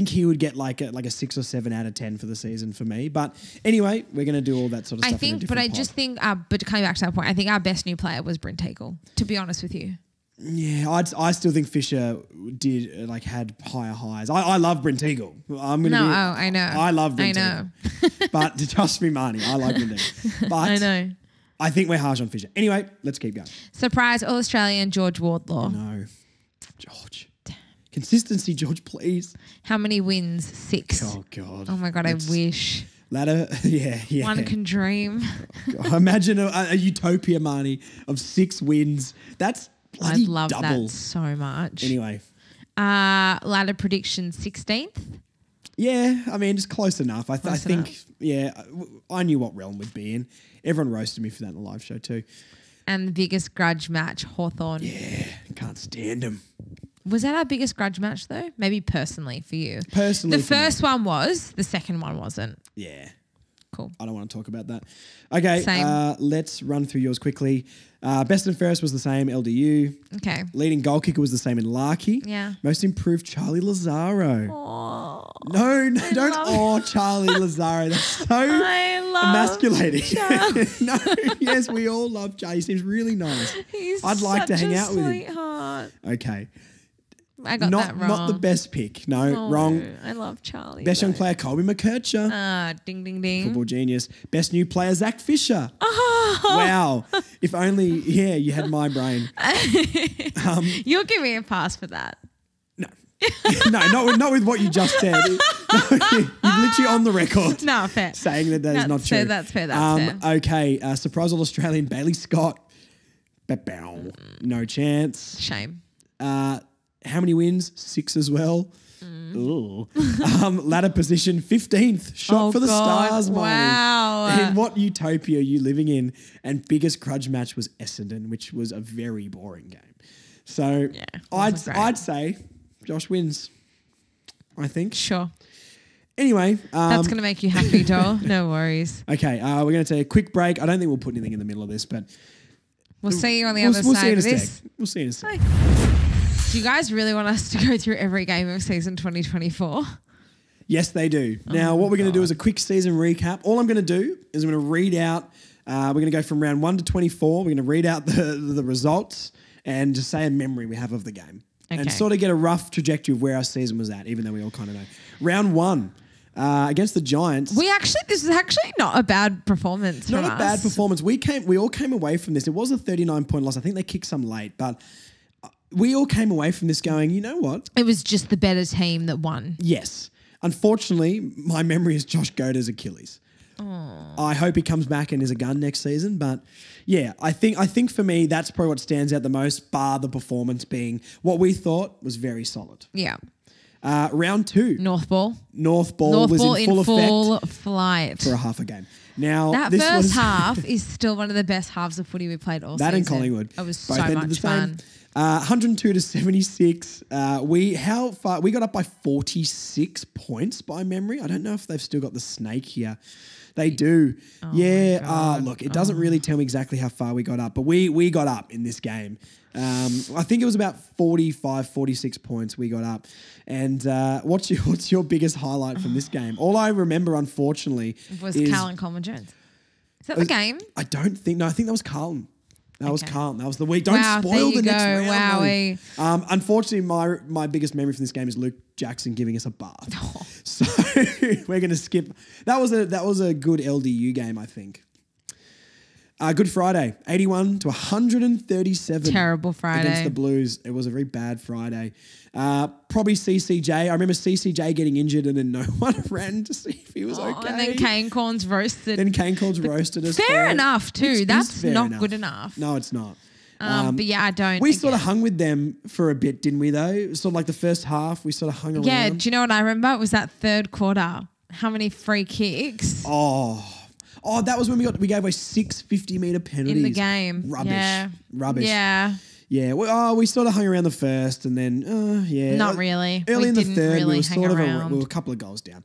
he would get like a 6 or 7 out of 10 for the season for me. But anyway, we're going to do all that sort of stuff. But coming back to that point, I think our best new player was Bryn Teakle, to be honest with you. Yeah, I still think Fisher did had higher highs. I love Bryn Teakle. I know. I love Bryn I know. Teakle. But trust me, Marnie, I like Bryn Teakle. But I know. I think we're harsh on Fisher. Anyway, let's keep going. Surprise All-Australian George Wardlaw. No. George. Consistency, George, please. How many wins? 6. Oh, God. Oh, my God, I wish. Ladder, yeah. One can dream. God, imagine a utopia, Marnie, of 6 wins. That's bloody I'd love double. that so much. Anyway. Ladder prediction 16th. Yeah, I mean, just close enough. I Close think, enough. yeah, I knew what realm we'd be in. Everyone roasted me for that in the live show too. And the biggest grudge match, Hawthorn. Yeah, can't stand them. Was that our biggest grudge match though? Maybe personally for you. Personally, The for me. first one was, the second one wasn't. Yeah. Cool. I don't want to talk about that. Okay, Same. let's run through yours quickly. Best and fairest was the same, LDU. Okay. Leading goal kicker was the same in Larky. Yeah. Most improved, Charlie Lazaro. Oh, No, don't Charlie Lazaro. That's so I love emasculating. Charlie. No, yes, we all love Charlie. He seems really nice. I'd like to hang out with him. Sweetheart. Okay. I got that wrong. Not the best pick. No, wrong. I love Charlie. Best young player, Colby McKercher. Ding, ding, ding. Football genius. Best new player, Zach Fisher. Oh. Wow. If only, you had my brain. You'll give me a pass for that. No. No, not with what you just said. You're literally on the record. No, fair. Saying that is not true. That's fair. Fair. Okay. Surprise All-Australian, Bailey Scott. No chance. Shame. How many wins? 6 as well. Ooh. Ladder position, 15th. Shot for the Stars, Marnie. Wow. In what utopia are you living in? And biggest grudge match was Essendon, which was a very boring game. So I'd say Josh wins, I think. Sure. Anyway. That's going to make you happy, doll. No worries. Okay, we're going to take a quick break. I don't think we'll put anything in the middle of this, but... We'll see you on the other side of this. We'll see you in a sec. Do you guys really want us to go through every game of season 2024? Yes, they do. Now, what we're going to do is a quick season recap. All I'm going to do is I'm going to read out, we're going to go from round 1 to 24. We're going to read out the results and just say a memory we have of the game. Okay. And sort of get a rough trajectory of where our season was at, even though we all kind of know. Round 1, against the Giants. This is actually not a bad performance from us. Not a bad performance. We all came away from this. It was a 39-point loss. I think they kicked some late, but... we all came away from this going, you know what? It was just the better team that won. Yes. Unfortunately, my memory is Josh Goda's Achilles. Oh. I hope he comes back and is a gun next season. But yeah, I think for me, that's probably what stands out the most, bar the performance being what we thought was very solid. Yeah. Round 2. North Ball was in full effect flight for a half a game. Now that first half is still one of the best halves of footy we played all season. That and Collingwood. It was both so ended much the fun. Same. 102 to 76. We got up by 46 points by memory. I don't know if they've still got the snake here. They do. Yeah. Look, it doesn't really tell me exactly how far we got up, but we got up in this game. I think it was about 45, 46 points we got up. And what's your biggest highlight from this game? All I remember, unfortunately, was Carlton Coleman Jones. Is that the game? I don't think. No, I think that was Carlton. That was Carlton. That was the week. Don't Wow, spoil there the you next go. round. Wowee. Unfortunately, my biggest memory from this game is Luke Jackson giving us a bath. Oh. So we're going to skip. That was a good LDU game, I think. Good Friday, 81 to 137. Terrible Friday. Against the Blues. It was a very bad Friday. Probably CCJ. I remember CCJ getting injured and then no one ran to see if he was okay. And then Kane Corns roasted. roasted us. Fair enough too. That's not enough. good enough. No, it's not. But yeah, I don't. We sort of hung with them for a bit, didn't we, though? Sort of like the first half, we sort of hung around. Yeah, do you know what I remember? It was that third quarter. How many free kicks? Oh, that was when we gave away 6 50-metre penalties. In the game. Rubbish. Yeah. Rubbish. Yeah. Yeah. We sort of hung around the first and then, Not really. Early in the third, really we were a couple of goals down.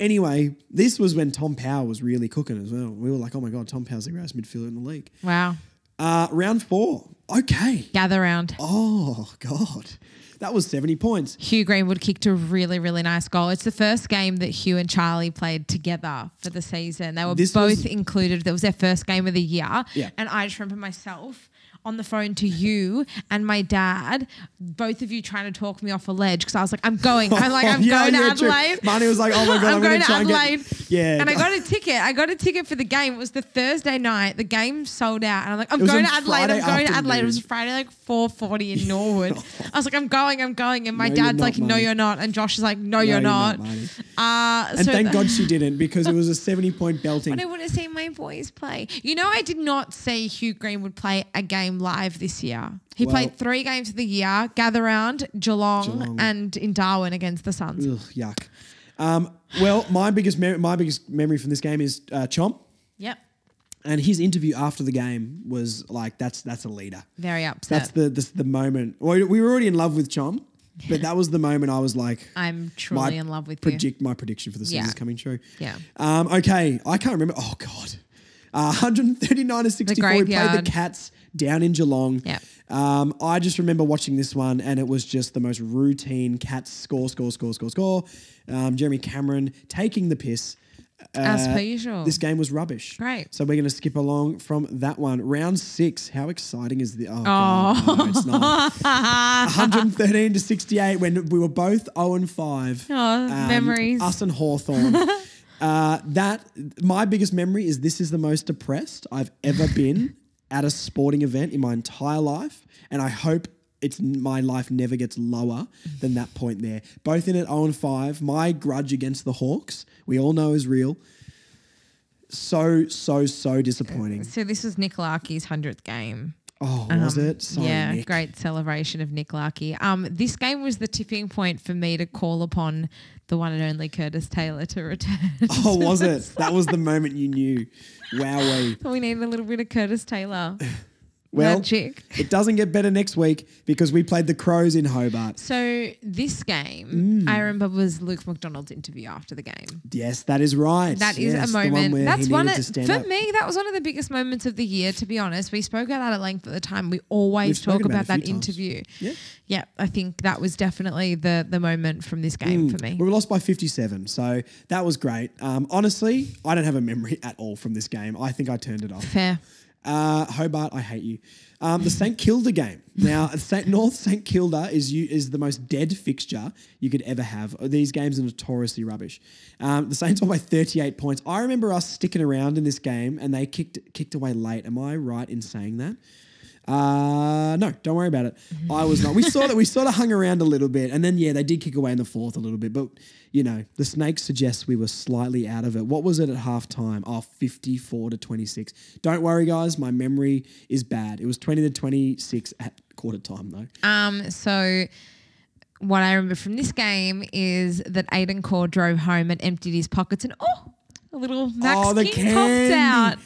Anyway, this was when Tom Powell was really cooking as well. We were like, oh my God, Tom Powell's the greatest midfielder in the league. Wow. Round 4. Okay. Gather round. Oh, God. That was 70 points. Hugh Greenwood kicked a really, really nice goal. It's the first game that Hugh and Charlie played together for the season. They were both included. That was their first game of the year. Yeah. And I just remember myself on the phone to you and my dad, both of you trying to talk me off a ledge because I was like, I'm going to Adelaide. Marnie was like, oh my God, I'm going to try Adelaide. Yeah. And I got a ticket. I got a ticket for the game. It was the Thursday night. The game sold out. And I'm like, I'm going to Adelaide. It was Friday, like 4:40 in Norwood. I was like, I'm going. And my dad's like, no, you're not. And Josh is like, no, you're not. And thank God she didn't because it was a 70-point belting. But I want to see my boys play. You know, I did not see Hugh Greenwood play a game live this year. He played 3 games of the year, Gather Round, Geelong, and in Darwin against the Suns. Ugh, yuck. Well, my biggest memory from this game is Chomp. Yep. And his interview after the game was like, that's a leader. Very upset. That's the moment. We were already in love with Chomp. But that was the moment I was like, I'm truly in love with you. my prediction for the season is coming true. Yeah. Okay, I can't remember. Oh God, 139 to 64. We played the Cats down in Geelong. Yeah. I just remember watching this one, and it was just the most routine Cats score. Jeremy Cameron taking the piss. As per usual. This game was rubbish. Great. So we're going to skip along from that one. Round 6. How exciting is the? Oh, God, no, it's not. 113 to 68 when we were both 0-5. Oh, memories. Us and Hawthorn. My biggest memory is this is the most depressed I've ever been at a sporting event in my entire life, and I hope my life never gets lower than that point there. Both in at 0-5. My grudge against the Hawks, we all know is real. So disappointing. So this was Nick Larkey's 100th game. Oh, was it? Sorry, Nick. Great celebration of Nick Larkey. This game was the tipping point for me to call upon the one and only Curtis Taylor to return. Oh, was it? That was the moment you knew. Wowee. So we need a little bit of Curtis Taylor. Well, magic. It doesn't get better next week because we played the Crows in Hobart. So this game, I remember, was Luke McDonald's interview after the game. Yes, that is right. That is a moment. That's one of, for me, that was one of the biggest moments of the year, to be honest. We spoke about that at length at the time. We always talk about that interview. Yeah, I think that was definitely the moment from this game for me. We were lost by 57, so that was great. Honestly, I don't have a memory at all from this game. I think I turned it off. Fair. Hobart, I hate you. The St Kilda game. Now, North St Kilda is the most dead fixture you could ever have. These games are notoriously rubbish. The Saints won by 38 points. I remember us sticking around in this game, and they kicked away late. Am I right in saying that? No, don't worry about it. I was not. We sort of hung around a little bit, and then they did kick away in the fourth a little bit. But the Snakes suggest we were slightly out of it. What was it at halftime? 54 to 26. Don't worry, guys. My memory is bad. It was 20 to 26 at quarter time, though. So what I remember from this game is that Aiden Core drove home and emptied his pockets, and a little Max King popped out.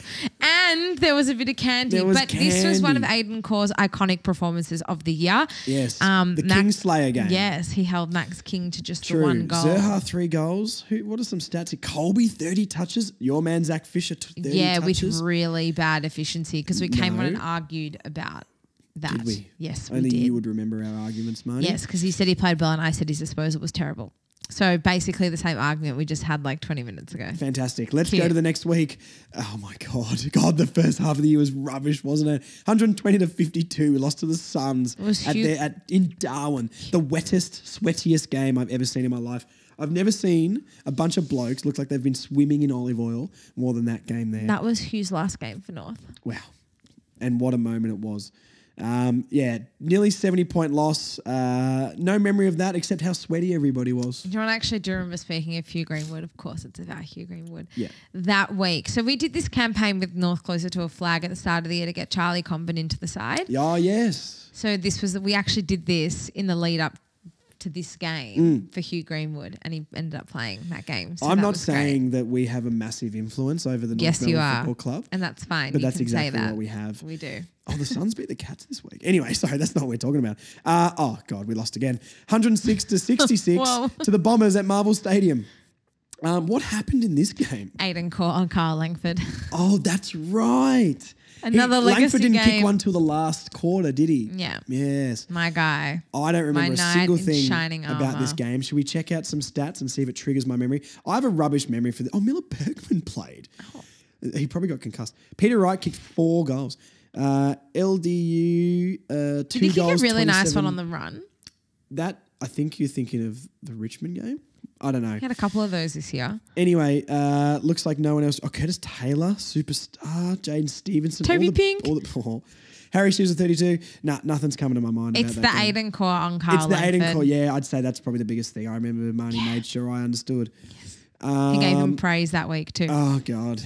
And there was a bit of candy. This was one of Aiden Core's iconic performances of the year. Yes. The Kingslayer game. Yes, he held Max King to just the one goal. Zerha 3 goals. What are some stats here? Colby 30 touches. Your man Zach Fisher 30 touches. With really bad efficiency because we came on and argued about that. Did we? Yes, we Only did. you would remember our arguments, Marnie. Yes, because he said he played well and I said his disposal was terrible. So basically the same argument we just had like 20 minutes ago. Fantastic. Let's go to the next week. Oh my God, the first half of the year was rubbish, wasn't it? 120 to 52. We lost to the Suns in Darwin. The wettest, sweatiest game I've ever seen in my life. I've never seen a bunch of blokes look like they've been swimming in olive oil more than that game there. That was Hugh's last game for North. Wow. And what a moment it was. Nearly 70-point loss. No memory of that except how sweaty everybody was. Do you want to actually do remember speaking of Hugh Greenwood? Of course, it's about Hugh Greenwood. Yeah. That week. So we did this campaign with North Closer to a Flag at the start of the year to get Charlie Comben into the side. Oh, yes. So we actually did this in the lead up to this game for Hugh Greenwood, and he ended up playing that game. So I'm not saying that we have a massive influence over the North Melbourne Football Club. And that's fine. But that's exactly what we have. We do. Oh, the Suns beat the Cats this week. Anyway, sorry, that's not what we're talking about. God, we lost again. 106 to 66 to the Bombers at Marvel Stadium. What happened in this game? Aiden caught on Carl Langford. Oh, that's right. Another legacy Langford didn't game. kick one till the last quarter, did he? Yeah. Yes. My guy. I don't remember a single thing about armor. this game. Should we check out some stats and see if it triggers my memory? I have a rubbish memory for Miller Bergman played. Oh. He probably got concussed. Peter Wright kicked 4 goals. LDU, 2 goals. Did he kick a really nice one on the run? That, I think you're thinking of the Richmond game. I don't know. He had a couple of those this year. Anyway, looks like no one else. Oh, Curtis Taylor, superstar. Jaden Stevenson. Toby Pink. Harry Hughes at 32. Nothing's coming to my mind. It's about that Aiden core on Carl It's the Langford. Aiden core. Yeah, I'd say that's probably the biggest thing. I remember Marnie made sure I understood. Yes. He gave him praise that week too. Oh, God.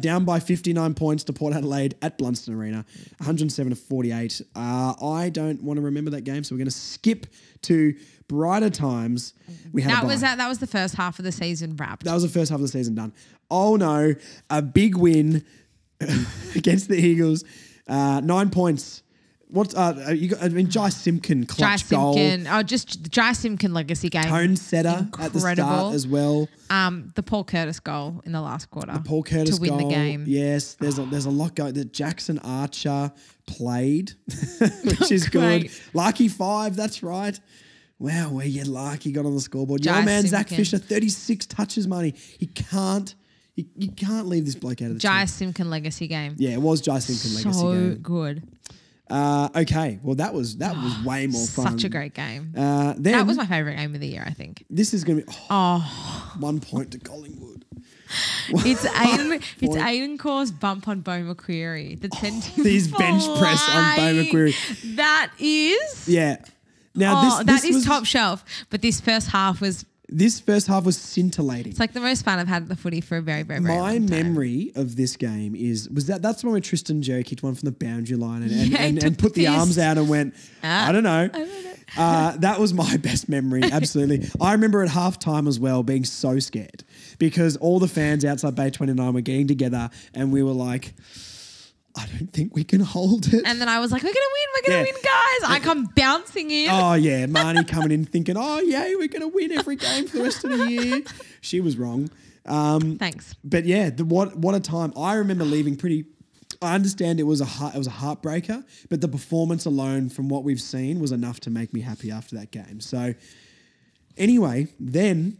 Down by 59 points to Port Adelaide at Blunston Arena, 107 to 48. I don't want to remember that game, so we're going to skip to brighter times. That was the first half of the season wrapped. That was the first half of the season done. Oh, no. A big win against the Eagles. 9 points. What's Jai Simpkin clutch goal. Just Jai Simpkin legacy game. Tone setter at the start as well. The Paul Curtis goal in the last quarter. The Paul Curtis to win goal. the game. Yes, there's a lot going. The Jackson Archer played, which is good. Larky 5, that's right. Wow, where you Larky got on the scoreboard. Your man Zach Fisher, 36 touches, Marnie. You can't leave this bloke out of the team. Jai Simpkin legacy game. Yeah, it was Jai Simpkin legacy game. So good. Okay, well that was way more fun. Such a great game. Then, that was my favourite game of the year, I think. This is going to be 1 point to Collingwood. It's Aiden Core's bump on Bo McQuarrie that sent him his bench press on Bo McQuarrie. That is Now this is top shelf. But this first half was scintillating. It's like the most fun I've had at the footy for a very, very, very long time. My memory of this game that's when Tristan Joe kicked one from the boundary line and put the arms out and went, I don't know. That was my best memory, absolutely. I remember at halftime as well being so scared because all the fans outside Bay 29 were getting together and we were like, I don't think we can hold it. And then I was like, we're going to win, guys. I come bouncing in. Oh, yeah. Marnie coming in thinking, oh, yeah, we're going to win every game for the rest of the year. She was wrong. Thanks. But, yeah, what a time. I remember leaving I understand it was a heartbreaker, but the performance alone from what we've seen was enough to make me happy after that game. So, anyway, then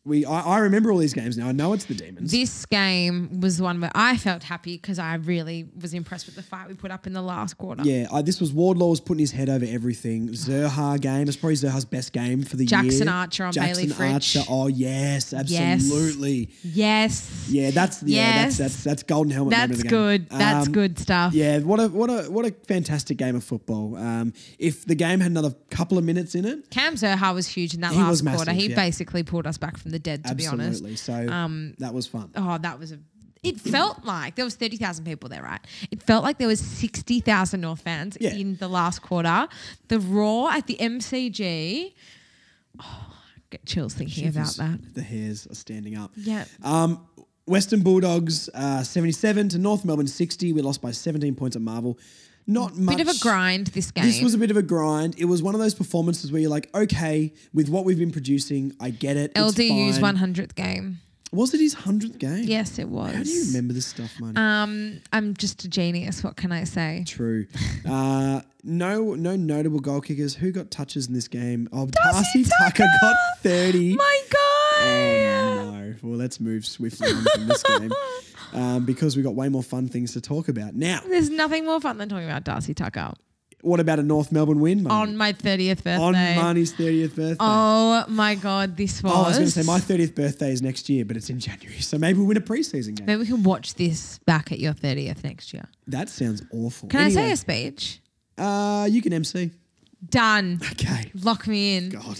I remember all these games now. I know it's the Demons. This game was one where I felt happy because I really was impressed with the fight we put up in the last quarter. Yeah, this was Wardlaw was putting his head over everything. Zerha game. It's probably Zerha's best game for the year. Jackson Archer on Bailey Fritsch. Archer. Oh, yes, absolutely. Yes. Yeah, that's golden helmet moment of the game. Good. That's good stuff. Yeah, what a fantastic game of football. If the game had another couple of minutes in it. Cam Zerha was huge in that last quarter. Massive, he basically pulled us back from the dead, to be honest. Absolutely. So that was fun. Oh, it felt like there was 30,000 people there, right? It felt like there was 60,000 North fans in the last quarter. The roar at the MCG, I get chills thinking about that. The hairs are standing up. Yeah. Western Bulldogs 77 to North Melbourne 60. We lost by 17 points at Marvel. Not much. Bit of a grind this game. This was a bit of a grind. It was one of those performances where you're like, okay, with what we've been producing, I get it. LDU's 100th game. Was it his 100th game? Yes, it was. How do you remember this stuff, Marnie? I'm just a genius. What can I say? True. No notable goal kickers. Who got touches in this game? Oh, Darcy Tucker got 30. My God. Oh, no. Well, let's move swiftly on from this game. Because we've got way more fun things to talk about. Now, there's nothing more fun than talking about Darcy Tucker. What about a North Melbourne win, Marnie? On my 30th birthday. On Marnie's 30th birthday. Oh, my God, this was... Oh, I was going to say, my 30th birthday is next year, but it's in January. So maybe we'll win a preseason game. Maybe we can watch this back at your 30th next year. That sounds awful. Can I say a speech? You can MC. Done. Okay. Lock me in. God.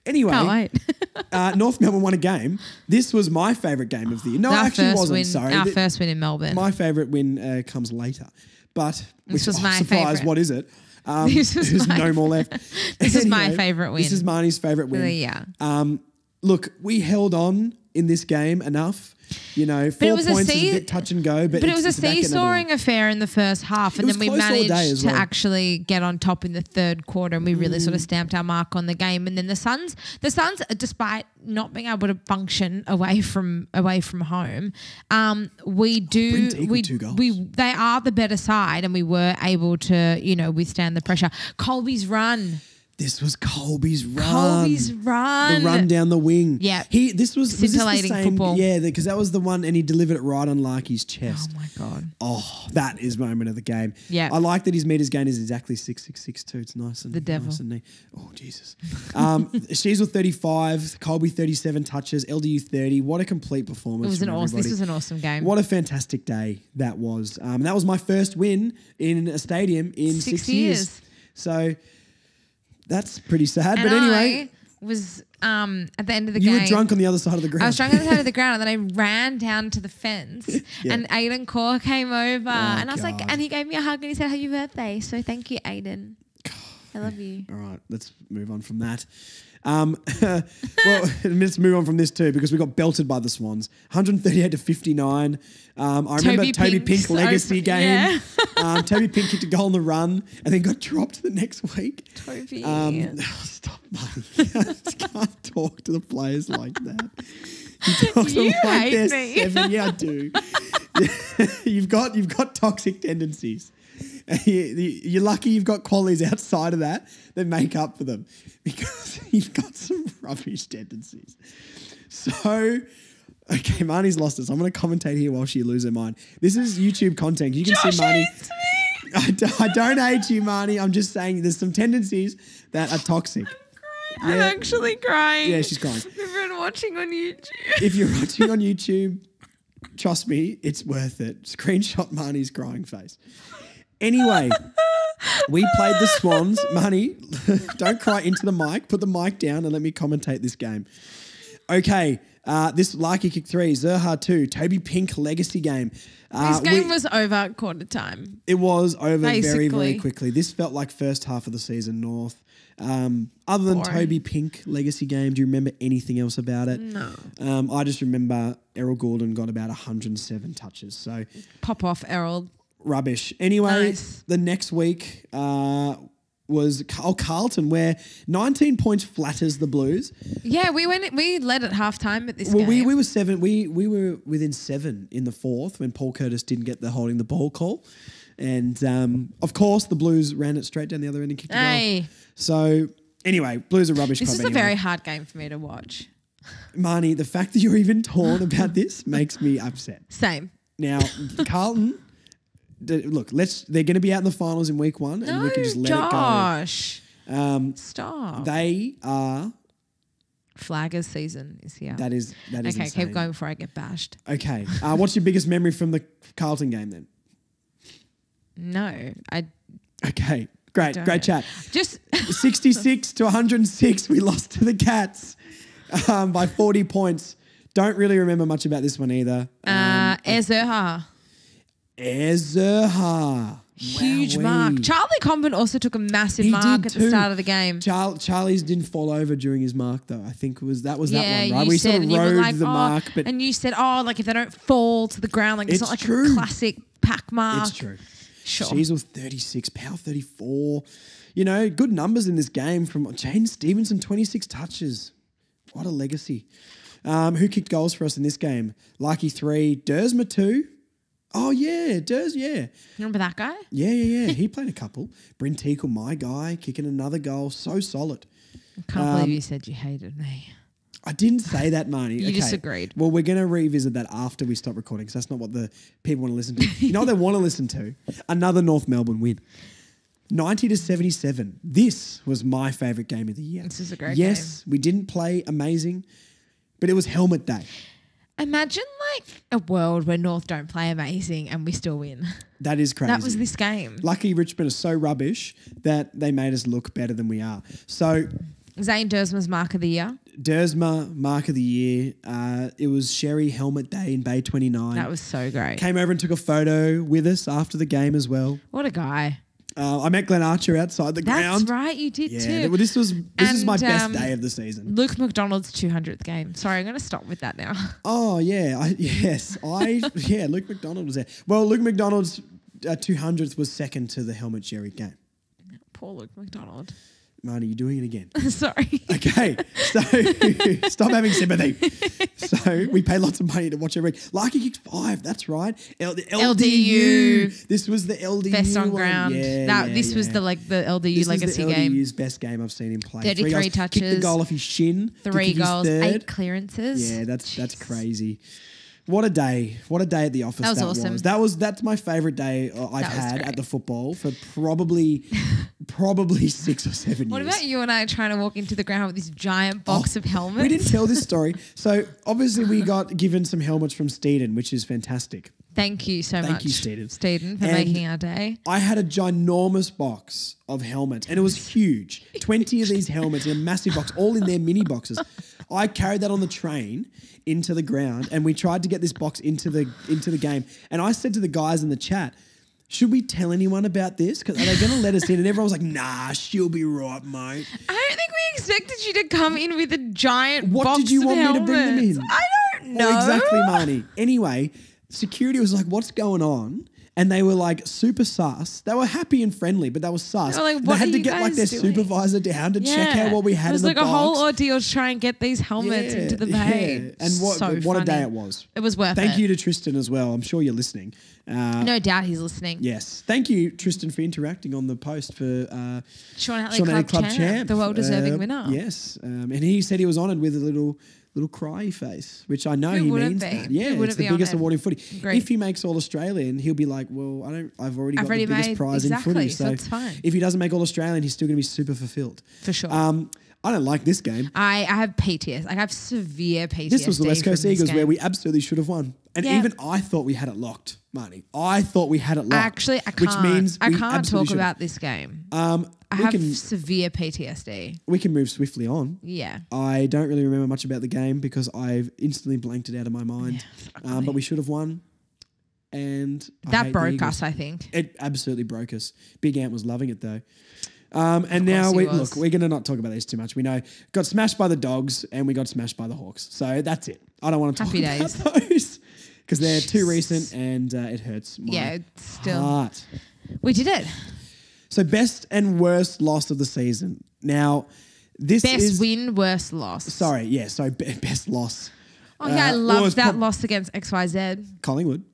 Anyway, can't wait. North Melbourne won a game. This was my favourite game of the year. No, actually it wasn't. Sorry. Our first win in Melbourne. My favourite win comes later. But, this was my surprise, favourite. What is it? There's no more left. This is my favourite win. This is Marnie's favourite win. Yeah. Look, we held on in this game enough. You know, 4 points is a bit touch and go. But it was a seesawing affair in the first half. And then we managed to actually get on top in the third quarter and we really sort of stamped our mark on the game. And then the Suns, despite not being able to function away from home, they are the better side and we were able to, withstand the pressure. Colby's run. This was Colby's run. The run down the wing. Yeah. This was scintillating the same, football. Yeah, because that was the one and he delivered it right on Larky's chest. Oh, my God. Oh, that is moment of the game. Yeah. I like that his meters gain is exactly 6.662 too. It's nice and the devil. Nice and neat. Oh, Jesus. Sheasel 35, Colby 37 touches, LDU 30. What a complete performance. This was an awesome game. What a fantastic day that was. That was my first win in a stadium in 6 years. So that's pretty sad. And but anyway. I was at the end of the game. You were drunk on the other side of the ground. I was drunk on the side of the ground and then I ran down to the fence and Aiden Core came over and I was like, and he gave me a hug and he said, happy birthday. So thank you, Aiden. I love you. All right, let's move on from that. Well, let's move on from this too because we got belted by the Swans, 138-59. I remember Toby Pink's legacy game. Yeah. Toby Pink kicked a goal on the run and then got dropped the next week. Toby. Stop, buddy. I just can't talk to the players like that. You talk to them like they're me. 7. Yeah, I do. You've got toxic tendencies. You're lucky you've got qualities outside of that make up for them because you've got some rubbish tendencies. So, okay, Marnie's lost us. I'm going to commentate here while she loses her mind. This is YouTube content. You can see Marnie. I don't hate you, Marnie. I'm just saying there's some tendencies that are toxic. I'm actually crying. Yeah, she's crying. We've been watching on YouTube. If you're watching on YouTube, trust me, it's worth it. Screenshot Marnie's crying face. Anyway, we played the Swans. Marnie, don't cry into the mic. Put the mic down and let me commentate this game. Okay, this Larky kick 3, Zerha 2, Toby Pink legacy game. This game was over at quarter time. It was over Basically. very, very quickly. This felt like first half of the season North. Other than Toby Pink legacy game, do you remember anything else about it? No. I just remember Errol Gordon got about 107 touches. So Pop off, Errol. Rubbish. Anyway, Nice. The next week was Carlton, where 19 points flatters the Blues. Yeah, we led at halftime at this Well, game. we were 7. We were within 7 in the fourth when Paul Curtis didn't get the holding the ball call, and of course the Blues ran it straight down the other end and kicked it goal. So anyway, Blues are rubbish. This club is a anyway. very hard game for me to watch. Marnie, the fact that you're even torn about this makes me upset. Same. Now, Carlton. Look, they're going to be out in the finals in week 1 and we can just let Josh. it go. Stop. They are... Flaggers season is here. That is okay, insane. keep going before I get bashed. Okay. What's your biggest memory from the Carlton game then? No, I Okay. Great. don't. Great chat. Just 66-106, we lost to the Cats by 40 points. Don't really remember much about this one either. Ezerha. Ezerha. Huge Wowee. mark. Charlie Comben also took a massive He mark did at too. the start of the game. Charlie's didn't fall over during his mark though. I think that one, right? You We said, sort of and you were rode like, the mark, but and you said, like if they don't fall to the ground, like it's not like true. a classic pack mark. it's true. Sure. Sheasel 36, Powell 34. You know, good numbers in this game from Jane Stevenson, 26 touches. What a legacy. Who kicked goals for us in this game? Larky 3, Dersma 2. Oh, yeah, yeah. Remember that guy? Yeah. He played a couple. Bryn Teakle, my guy, kicking another goal. So solid. I can't believe you said you hated me. I didn't say that, Marnie. You disagreed. Well, we're going to revisit that after we stop recording because that's not what the people want to listen to. You know what they want to listen to? Another North Melbourne win. 90-77. This was my favourite game of the year. This is a great Yes, we didn't play amazing, but it was helmet day. Imagine like a world where North don't play amazing and we still win. That is crazy. That was this game. Lucky Richmond is so rubbish that they made us look better than we are. So Zane Dersma's mark of the year. Dersma, mark of the year. It was Sherry Helmet Day in Bay 29. That was so great. Came over and took a photo with us after the game as well. What a guy. I met Glenn Archer outside the ground. That's right, you did too. Yeah, well, this is my best day of the season. Luke McDonald's 200th game. Sorry, I'm going to stop with that now. Oh, yeah. Luke McDonald was there. Well, Luke McDonald's 200th was second to the Helmet Sherry game. Poor Luke McDonald. Marnie, you're doing it again. Sorry. Okay, so stop having sympathy. So we pay lots of money to watch every week. Larky kicked 5, that's right. LDU. This was the LDU Best on one. ground. This was the LDU this legacy was the game. LDU's best game I've seen him play. 33 touches. Kicked the goal off his shin. 3 kick his goals, third. 8 clearances. Yeah, that's crazy. What a day. What a day at the office That was awesome. That's my favourite day I've had great. at the football for probably 6 or 7 What years. about you and I trying to walk into the ground with this giant box of helmets? We didn't tell this story. So obviously we got given some helmets from Steeden, which is fantastic. Thank you so much. Thank you, Steeden. Steeden, for And making our day. I had a ginormous box of helmets and it was huge. 20 of these helmets in a massive box, all in their mini boxes. I carried that on the train into the ground and we tried to get this box into the game. And I said to the guys in the chat, should we tell anyone about this? Because are they going to let us in? And everyone was like, nah, she'll be right, mate. I don't think we expected you to come in with a giant What box did you of want me to bring them helmets. in? I don't know. Well, exactly, Marnie. Anyway, security was like, what's going on? And they were like super sus. They were happy and friendly, but they were sus. They were like, they "What had are to you get like their guys doing?" supervisor down to check out what we had It was in like the box. a whole ordeal to try and get these helmets into the bay. And what So a funny. day it was. It was worth it. Thank you to Tristan as well. I'm sure you're listening. No doubt he's listening. Yes. Thank you, Tristan, for interacting on the post for Sean Hatley Club champ, the well-deserving winner. Yes. And he said he was honoured with a little cry face, which I know Who he wouldn't means be? that. Who Yeah, wouldn't it's the be biggest honoured? award in footy. Agreed. If he makes All Australian, he'll be like, well, I've already got the biggest prize in footy. so it's fine. If he doesn't make All Australian, he's still going to be super fulfilled. For sure. I don't like this game. I have PTSD. I have severe PTSD. This was the West Coast from this Eagles game. where we absolutely should have won. And Yeah. even I thought we had it locked, Marnie. I thought we had it locked. Actually, I can't. Which means I we can't absolutely talk should have. about this game. I I have severe PTSD. We can move swiftly on. Yeah. I don't really remember much about the game because I've instantly blanked it out of my mind. But we should have won. And I That hate the broke Eagles. us, I think. It absolutely broke us. Big Ant was loving it though. And now he was. look, we're going to not talk about this too much. We know got smashed by the Dogs and we got smashed by the Hawks. So that's it. I don't want to talk Happy about those because they're too recent and it hurts my Yeah, it's still. heart. We did it. So best and worst loss of the season. Now, this Best is win, worst loss. sorry, yeah, so best loss. Oh, yeah, I well, loved it's that loss against XYZ. Collingwood.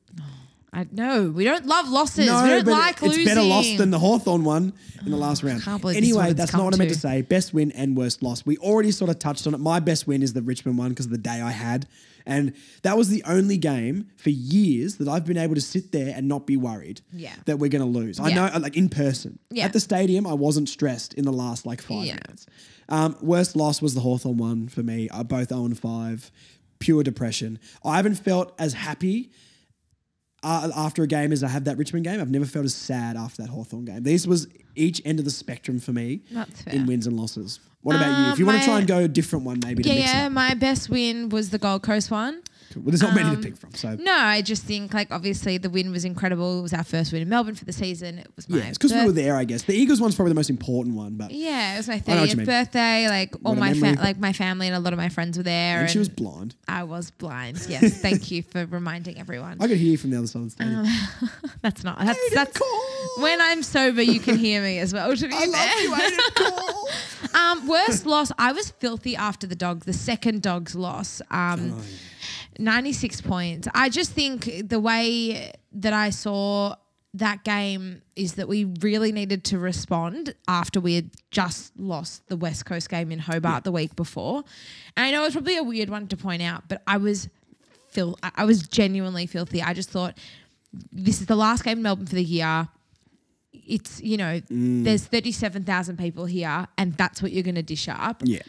We don't love losses. No, we don't but like it's losing. better loss than the Hawthorn one in the last round. can't believe this is Anyway, what it's that's come not what I meant to. to say. Best win and worst loss. We already sort of touched on it. My best win is the Richmond one because of the day I had. And that was the only game for years that I've been able to sit there and not be worried Yeah. that we're going to lose. I Yeah. know, like in person. Yeah. At the stadium, I wasn't stressed in the last like 5 Yeah. minutes. Worst loss was the Hawthorn one for me. Both 0-5. Pure depression. I haven't felt as happy after a game as I have that Richmond game. I've never felt as sad after that Hawthorn game. This was each end of the spectrum for me That's fair. in wins and losses. What about you? If you want to try and go a different one maybe to mix it up. My best win was the Gold Coast one. Well, there's not many to pick from. So No, I just think like obviously the win was incredible. It was our first win in Melbourne for the season. It was my yeah, it's because we birth- were there, I guess. The Eagles one's probably the most important one, but Yeah, it was my know what you 30th mean. birthday. Like all What a my memory. my family and a lot of my friends were there. and she was blind. I was blind. Yes, thank you for reminding everyone. I could hear you from the other side of the stadium. That's when I'm sober. You can hear me as well. To be I love fair. you, Aiden Cole. Worst loss. I was filthy after the second Dogs loss. 96 points. I just think the way that I saw that game is that we really needed to respond after we had just lost the West Coast game in Hobart the week before. And I know it's probably a weird one to point out, but I was genuinely filthy. I just thought this is the last game in Melbourne for the year. It's, there's 37,000 people here and that's what you're going to dish up. Yeah.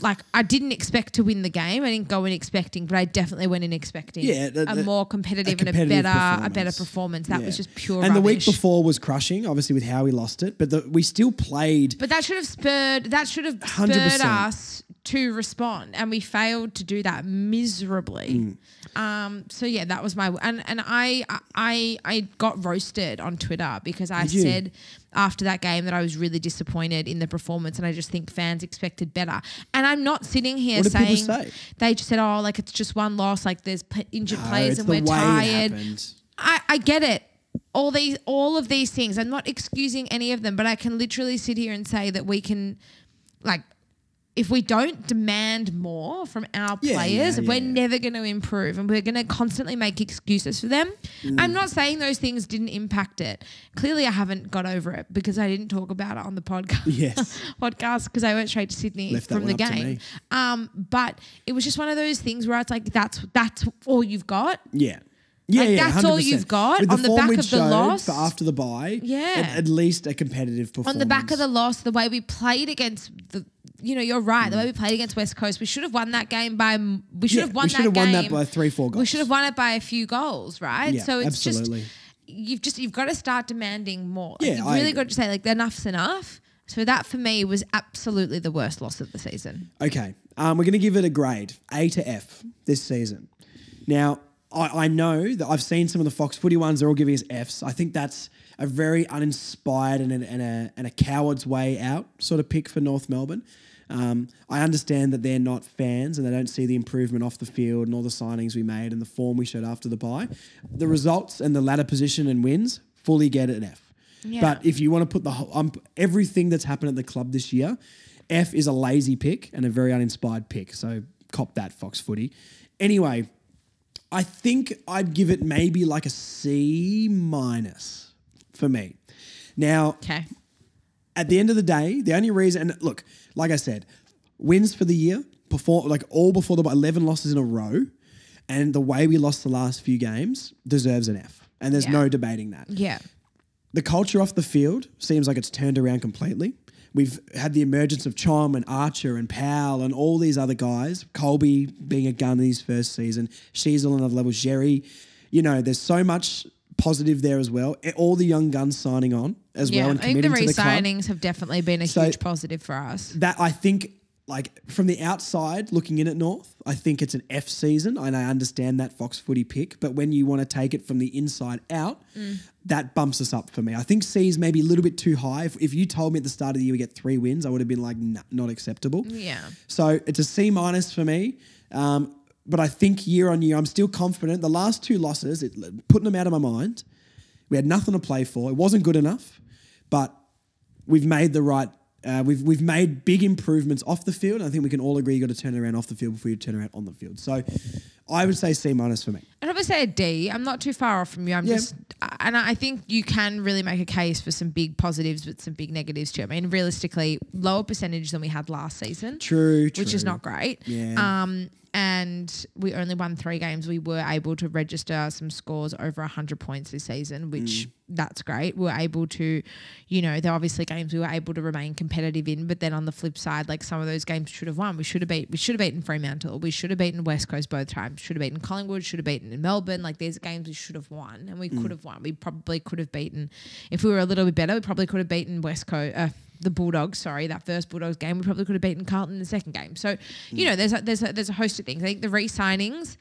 Like I didn't expect to win the game. I didn't go in expecting, but I definitely went in expecting a more competitive and a better performance. That was just pure And rubbish. the week before was crushing, obviously with how we lost it, but we still played. But that should have spurred 100%. us to respond, and we failed to do that miserably. So yeah, that was my and I got roasted on Twitter because I said after that game that I was really disappointed in the performance, and I just think fans expected better. And I'm not sitting here What did saying people say? They just said, "Oh, like it's just one loss, like there's injured players it's and the we're way it tired." happened. I get it. All of these things. I'm not excusing any of them, but I can literally sit here and say that we can, like, if we don't demand more from our players, we're never going to improve, and we're going to constantly make excuses for them. I'm not saying those things didn't impact it. Clearly, I haven't got over it because I didn't talk about it on the podcast. Yes. Podcast because I went straight to Sydney Left that from the one up to game. me. But it was just one of those things where it's like that's all you've got. Yeah. Yeah, Like, yeah, that's all 100%. you've got With on the form back we'd of the showed loss. for after the bye. Yeah. At least a competitive performance. On the back of the loss, the way we played against you're right. The way we played against West Coast, we should have won that game by. We should have won that game. We should have won that by 3-4 goals. We should have won it by a few goals, right? Yeah, so it's absolutely. just you've got to start demanding more. Like, Yeah, you've I really agree. got to say like enough's enough. So that for me was absolutely the worst loss of the season. Okay, we're going to give it a grade, A to F, this season. Now, I know that I've seen some of the Fox Footy ones. They're all giving us Fs. I think that's a very uninspired and a coward's way out sort of pick for North Melbourne. I understand that they're not fans and they don't see the improvement off the field and all the signings we made and the form we showed after the bye. The results and the ladder position and wins, fully get an F. Yeah. But if you want to put the whole, everything that's happened at the club this year, F is a lazy pick and a very uninspired pick. So cop that, Fox Footy. Anyway, I think I'd give it maybe like a C- for me. Now, Okay. at the end of the day, the only reason, and look, like I said, wins for the year, before the 11 losses in a row, and the way we lost the last few games deserves an F. And there's no debating that. Yeah. The culture off the field seems like it's turned around completely. We've had the emergence of Chom and Archer and Powell and all these other guys. Colby being a gun in his first season. Sheasel on another level. Jerry. You know, there's so much positive there as well. All the young guns signing on as well and I think committing the to the club. re-signings have definitely been a huge positive for us. That I think, like from the outside looking in at North, I think it's an F season, and I understand that Fox Footy pick. But when you want to take it from the inside out, that bumps us up for me. I think C is maybe a little bit too high. If you told me at the start of the year we get 3 wins, I would have been like, nah, not acceptable. Yeah. So it's a C- for me. But I think year on year, I'm still confident. The last 2 losses, putting them out of my mind, we had nothing to play for. It wasn't good enough, but we've made the right. We've made big improvements off the field. I think we can all agree you got to turn it around off the field before you turn around on the field. So I would say C- for me. I'd probably say a D. I'm not too far off from you. And I think you can really make a case for some big positives but some big negatives too. I mean, realistically, lower percentage than we had last season. True. Which is not great. Yeah. And we only won 3 games. We were able to register some scores over 100 points this season, which that's great. We were able to, there are obviously games we were able to remain competitive in, but then on the flip side, like some of those games should have won. We should have beaten Fremantle. We should have beaten West Coast both times. Should have beaten Collingwood. Should have beaten in Melbourne. Like these games we should have won, and we could have won. We probably could have beaten, if we were a little bit better, we probably could have beaten West Coast. The Bulldogs, that first Bulldogs game, we probably could have beaten Carlton in the second game. So, there's a host of things. I think the re-signings,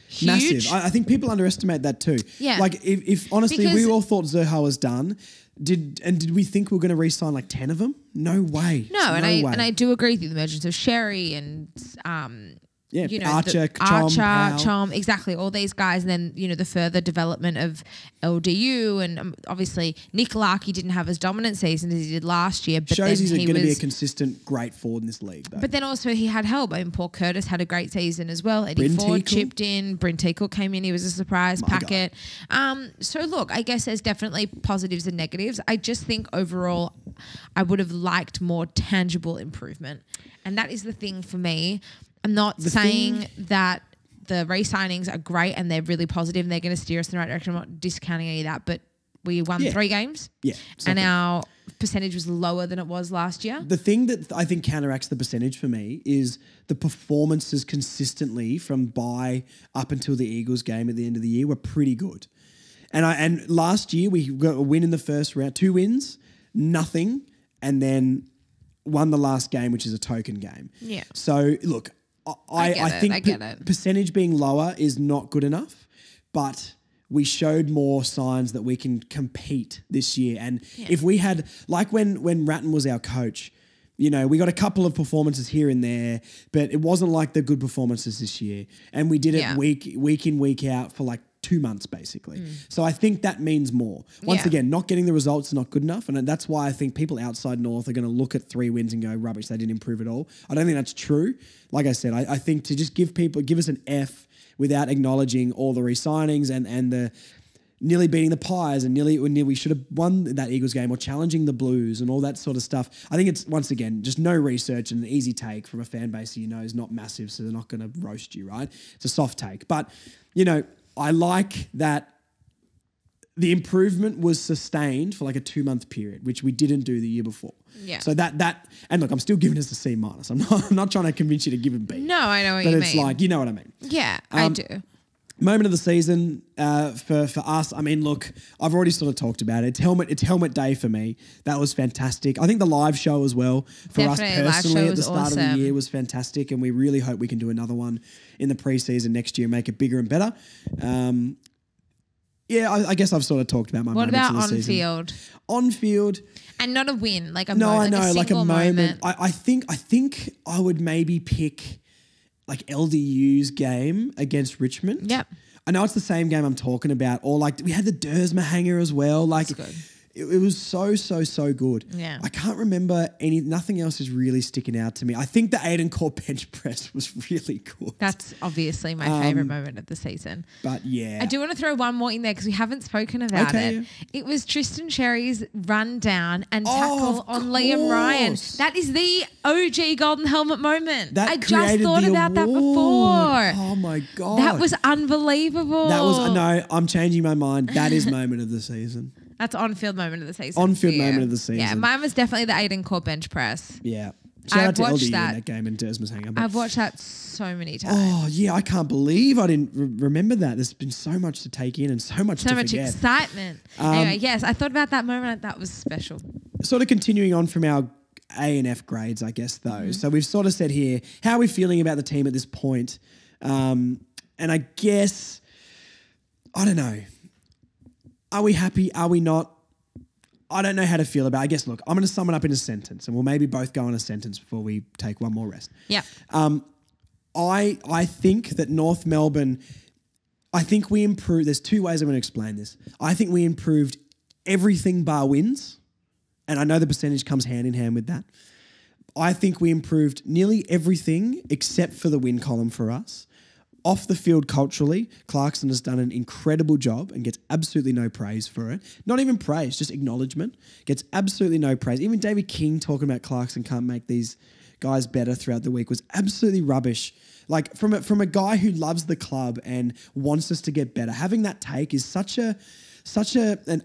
huge. Massive. I think people underestimate that too. Yeah. Like if honestly we all thought Zerha was done, did we think we were going to re-sign like 10 of them? No way. No, and I do agree with you. The emergence of Sherry and Archer, Chom, exactly, all these guys, and then the further development of LDU, and obviously Nikolaki didn't have as dominant season as he did last year, but shows he's going to be a consistent great forward in this league, though. But then also he had help. I mean, Paul Curtis had a great season as well. Eddie Bryn Ford Teakle chipped in. Bryn Teakle came in. He was a surprise packet. So look, I guess there's definitely positives and negatives. I just think overall, I would have liked more tangible improvement, and that is the thing for me. I'm not saying that the re-signings are great and they're really positive and they're going to steer us in the right direction. I'm not discounting any of that, but we won 3 games. Yeah. And our percentage was lower than it was last year. The thing that I think counteracts the percentage for me is the performances consistently from bye up until the Eagles game at the end of the year were pretty good. And last year we got a win in the first round, 2 wins, nothing, and then won the last game, which is a token game. Yeah. So look, I think percentage being lower is not good enough, but we showed more signs that we can compete this year. And if we had, like when Ratton was our coach, we got a couple of performances here and there, but it wasn't like the good performances this year. And we did it week in, week out for like 2 months basically. So I think that means more. Once again, not getting the results is not good enough. And that's why I think people outside North are going to look at 3 wins and go, rubbish, they didn't improve at all. I don't think that's true. Like I said, I think to just give us an F without acknowledging all the re-signings and the nearly beating the Pies and nearly we should have won that Eagles game or challenging the Blues and all that sort of stuff. I think it's, once again, just no research and an easy take from a fan base that is not massive, so they're not going to roast you, right? It's a soft take. But, I like that the improvement was sustained for like a 2-month period, which we didn't do the year before. Yeah. So that and look, I'm still giving us a C-. I'm not trying to convince you to give it B. No, I know what but you mean. But it's like, you know what I mean. Yeah, I do. Moment of the season for us. I mean, look, I've already sort of talked about it. It's helmet day for me. That was fantastic. I think the live show as well for Definitely, us personally at the was start of the awesome. year was fantastic, and we really hope we can do another one in the preseason next year, make it bigger and better. Yeah, I guess I've sort of talked about my What moments about of the on season. field? On field, And not a win, like a no, moment, I know, like a single moment. I think I would maybe pick like LDU's game against Richmond. Yep. I know it's the same game I'm talking about, or like we had the Dersma hanger as well. Like That's good. it was so good. Yeah. I can't remember nothing else is really sticking out to me. I think the Aiden Core bench press was really good. That's obviously my favourite moment of the season. But yeah. I do want to throw one more in there because we haven't spoken about Okay, it. It was Tristan Sherry's run down and Oh, tackle of on Liam Ryan. course. That is the OG Golden Helmet moment. That I just created thought the about that award. before. Oh my God. That was unbelievable. That was no, I'm changing my mind. That is moment of the season. That's on-field moment of the season. On-field for you. moment of the season. Yeah, mine was definitely the Aiden Core bench press. Yeah. Shout I've out to watched LDU in that. that game and Dersma's hanger. But I've watched that so many times. oh yeah, I can't believe I didn't remember that. There's been so much to take in and so much So to much forget. excitement. Anyway, yes, I thought about that moment. That was special. Sort of continuing on from our A and F grades, I guess, though. Mm-hmm. So we've sort of said here, how are we feeling about the team at this point? And I guess, I don't know. Are we happy? Are we not? I don't know how to feel about it. I guess, look, I'm going to sum it up in a sentence, and we'll maybe both go on a sentence before we take one more rest. Yeah. I think that North Melbourne, I think we improved. There's two ways I'm going to explain this. I think we improved everything bar wins, and I know the percentage comes hand in hand with that. I think we improved nearly everything except for the win column for us. Off the field culturally, Clarkson has done an incredible job and gets absolutely no praise for it. Not even praise, just acknowledgement. Gets absolutely no praise. Even David King talking about Clarkson can't make these guys better throughout the week was absolutely rubbish. Like from a guy who loves the club and wants us to get better, having that take is such an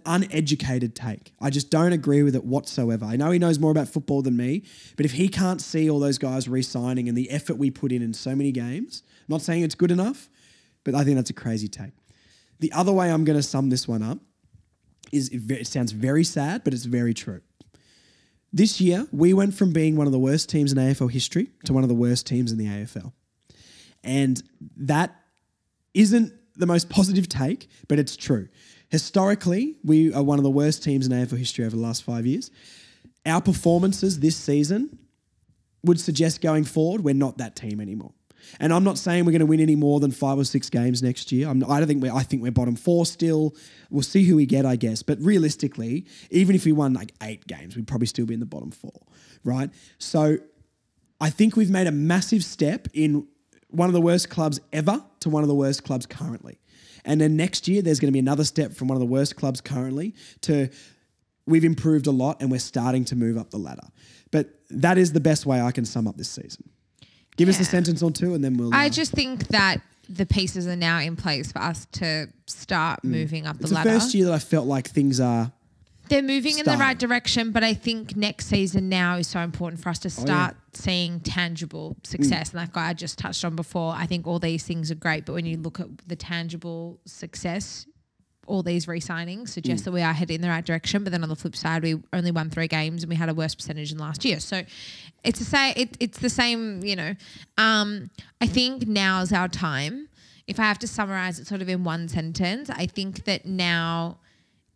uneducated take. I just don't agree with it whatsoever. I know he knows more about football than me, but if he can't see all those guys re-signing and the effort we put in so many games, I'm not saying it's good enough, but I think that's a crazy take. The other way I'm going to sum this one up is it sounds very sad, but it's very true. This year, we went from being one of the worst teams in AFL history to one of the worst teams in the AFL. And that isn't the most positive take, but it's true. Historically, we are one of the worst teams in AFL history over the last 5 years. Our performances this season would suggest going forward, we're not that team anymore. And I'm not saying we're going to win any more than 5 or 6 games next year. I think we're bottom 4 still. We'll see who we get, I guess. But realistically, even if we won like 8 games, we'd probably still be in the bottom 4, right? So I think we've made a massive step in one of the worst clubs ever to one of the worst clubs currently. And then next year, there's going to be another step from one of the worst clubs currently to we've improved a lot and we're starting to move up the ladder. But that is the best way I can sum up this season. Give us a sentence or two and then we'll... I just think that the pieces are now in place for us to start moving up the ladder. It's the first year that I felt like things are... They're moving in the starting. right direction, but I think next season now is so important for us to start seeing tangible success. And like I just touched on before, I think all these things are great, but when you look at the tangible success, all these re-signings suggest that we are heading in the right direction. But then on the flip side, we only won 3 games and we had a worse percentage than last year. So it's the same, you know. I think now is our time. If I have to summarize it sort of in one sentence, I think that now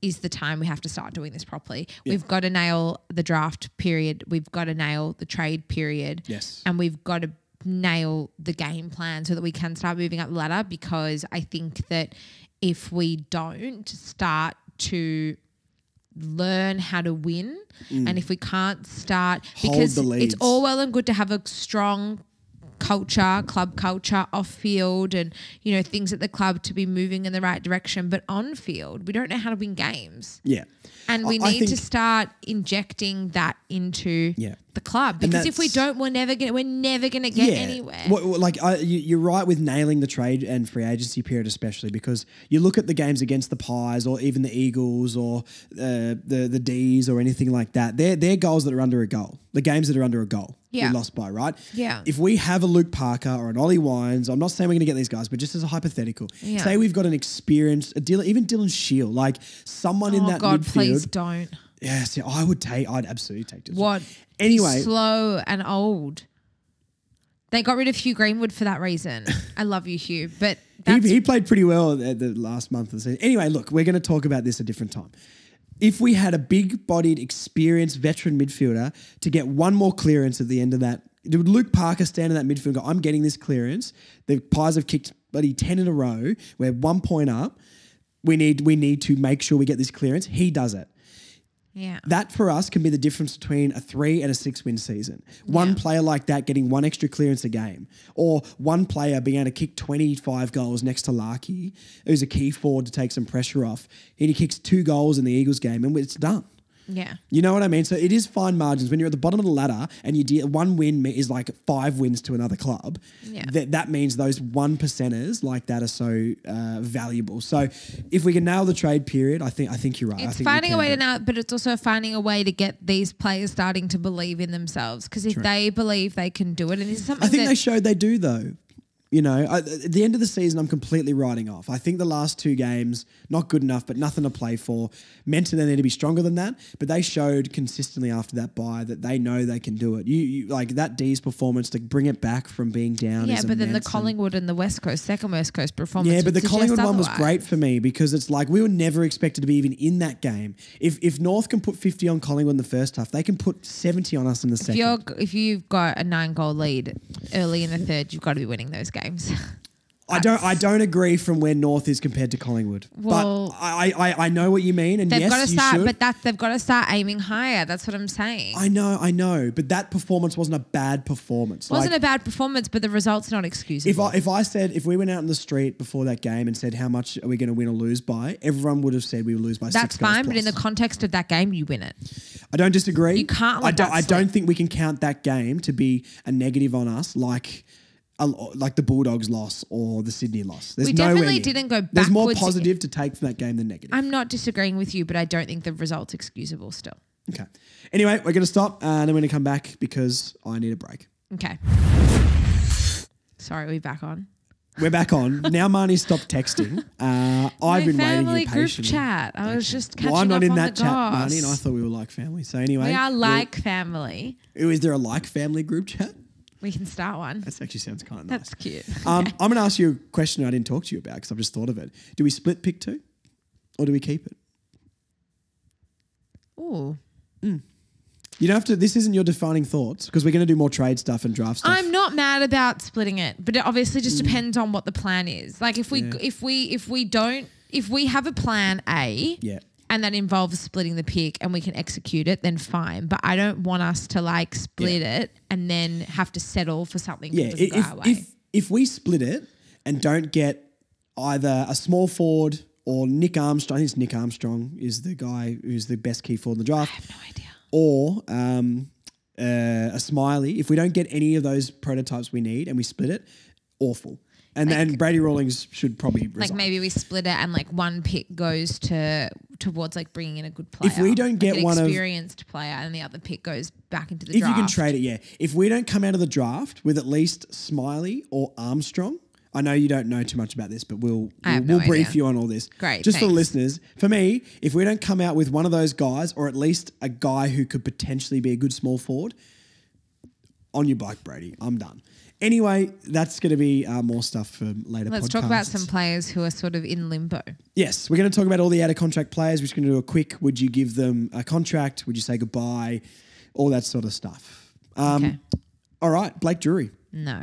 is the time we have to start doing this properly. Yeah. We've got to nail the draft period. We've got to nail the trade period. Yes. And we've got to nail the game plan so that we can start moving up the ladder, because I think that if we don't start to learn how to win and if we can't start, because it's all well and good to have a strong culture, club culture off field and, you know, things at the club to be moving in the right direction, but on field, we don't know how to win games. Yeah. And we need to start injecting that into the club, because if we don't, we're never gonna get anywhere. You're right with nailing the trade and free agency period, especially because you look at the games against the Pies or even the Eagles or the D's or anything like that. They're goals that are under a goal. The games that are under a goal, we lost by, right? Yeah. If we have a Luke Parker or an Ollie Wines, I'm not saying we're going to get these guys, but just as a hypothetical, say we've got an experienced, even Dylan Shield, like someone in that midfield. Please don't. Yes, I'd absolutely take this. What? Anyway. He's slow and old. They got rid of Hugh Greenwood for that reason. I love you, Hugh, but he played pretty well at the last month of the season. Anyway, look, we're going to talk about this a different time. If we had a big-bodied, experienced veteran midfielder to get one more clearance at the end of that, would Luke Parker stand in that midfield and go, I'm getting this clearance. The Pies have kicked 10 in a row. We're 1 point up. We need to make sure we get this clearance. He does it. Yeah. That for us can be the difference between a 3 and a 6 win season. One player like that getting one extra clearance a game, or one player being able to kick 25 goals next to Larky, who's a key forward to take some pressure off. And he kicks 2 goals in the Eagles game and it's done. Yeah. You know what I mean? So it is fine margins. When you're at the bottom of the ladder and one win is like 5 wins to another club, that means those 1%ers like that are so valuable. So if we can nail the trade period, I think you're right. It's finding a way to nail it, but it's also finding a way to get these players starting to believe in themselves, because if they believe they can do it, and it's something I think they showed they do though. You know, at the end of the season, I'm completely writing off. I think the last 2 games, not good enough, but nothing to play for. Mentally, they need to be stronger than that. But they showed consistently after that bye that they know they can do it. You like that D's performance to bring it back from being down. Yeah, but then the Collingwood and the second West Coast performance. Yeah, but the Collingwood one was great for me because it's like we were never expected to be even in that game. If North can put 50 on Collingwood in the first half, they can put 70 on us in the second. If you've got a 9-goal lead early in the third, you've got to be winning those games. I don't agree from where North is compared to Collingwood. Well, but I know what you mean, and they've yes, got to start, you should. but they've got to start aiming higher. That's what I'm saying. I know, but that performance wasn't a bad performance. It wasn't a bad performance, but the result's not excusable. If we went out in the street before that game and said how much are we going to win or lose by, everyone would have said we will lose by 6 goals. That's fine, but in the context of that game, you win it. I don't disagree. You can't. I don't think we can count that game to be a negative on us, like the Bulldogs loss or the Sydney loss. We definitely didn't go backwards. There's more positive to take from that game than negative. I'm not disagreeing with you, but I don't think the result's excusable still. Okay. Anyway, we're going to stop and then we're going to come back because I need a break. Okay. Sorry, we're back on. We're back on. Now Marnie stopped texting. I've been waiting impatiently. Family group chat. I was just catching up on the I'm not in that chat, goss. Marnie, and I thought we were like family. So anyway. We are like family. Is there a like family group chat? We can start one. That actually sounds kind of nice. That's cute. I'm going to ask you a question I didn't talk to you about because I've just thought of it. Do we split pick 2 or do we keep it? Ooh. You don't have to. This isn't your defining thoughts because we're going to do more trade stuff and draft stuff. I'm not mad about splitting it, but it obviously just depends on what the plan is. Like if we have a plan A, and that involves splitting the pick and we can execute it, then fine. But I don't want us to like split it and then have to settle for something that doesn't go our way. If we split it and don't get either a small forward or Nick Armstrong, I think it's Nick Armstrong is the guy who's the best key forward in the draft. I have no idea. Or a Smiley. If we don't get any of those prototypes we need and we split it, awful. And then Brady Rawlings should probably resign. Like maybe we split it and like one pick goes towards like bringing in a good player. If we don't get an experienced player and the other pick goes back into the draft. If you can trade it, If we don't come out of the draft with at least Smiley or Armstrong, I know you don't know too much about this, but we'll brief you on all this. Great, Just thanks. for the listeners. For me, if we don't come out with one of those guys or at least a guy who could potentially be a good small forward, on your bike, Brady. I'm done. Anyway, that's going to be more stuff for later podcasts. Let's talk about some players who are sort of in limbo. Yes, we're going to talk about all the out-of-contract players. We're just going to do a quick, would you give them a contract? Would you say goodbye? All that sort of stuff. Okay. All right, Blake Drury. No.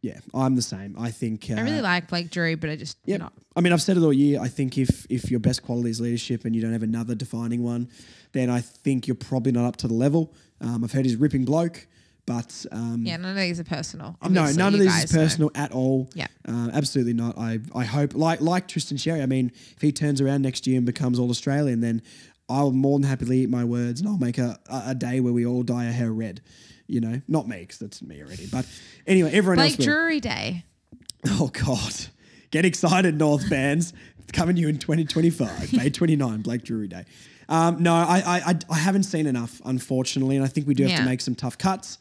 Yeah, I'm the same. I think... I really like Blake Drury, but I just not. I mean, I've said it all year. I think if your best quality is leadership and you don't have another defining one, then I think you're probably not up to the level. I've heard he's a ripping bloke. But none of these are personal. No, none of these is personal at all. Yeah, absolutely not. I hope like Tristan Sherry. I mean, if he turns around next year and becomes All Australian, then I'll more than happily eat my words, and I'll make a day where we all dye our hair red. You know, not me, because that's me already. But anyway, everyone else Blake will. Drury Day. Oh, God. Get excited, North fans. It's coming to you in 2025, May 29, Blake Drury Day. No, I haven't seen enough, unfortunately, and I think we do have to make some tough cuts.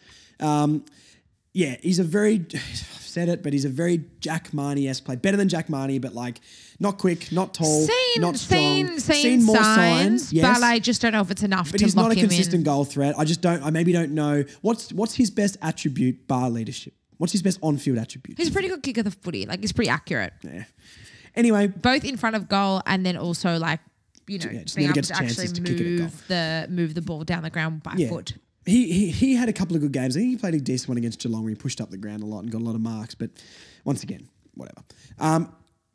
Yeah, he's a very, I've said it, but he's a very Jack Marnie-esque player. Better than Jack Marnie, but like not quick, not tall, not strong. Seen more signs, yes. but I just don't know if it's enough But to he's lock not a him consistent in. goal threat. I maybe don't know. What's his best attribute bar leadership? What's his best on-field attribute? He's a pretty good kicker of the footy. Like, he's pretty accurate. Yeah. Anyway. Both in front of goal and then also like, you know, just being never able gets to actually chances to kick it at goal. move the ball down the ground by foot. He had a couple of good games. I think he played a decent one against Geelong where he pushed up the ground a lot and got a lot of marks. But once again, whatever.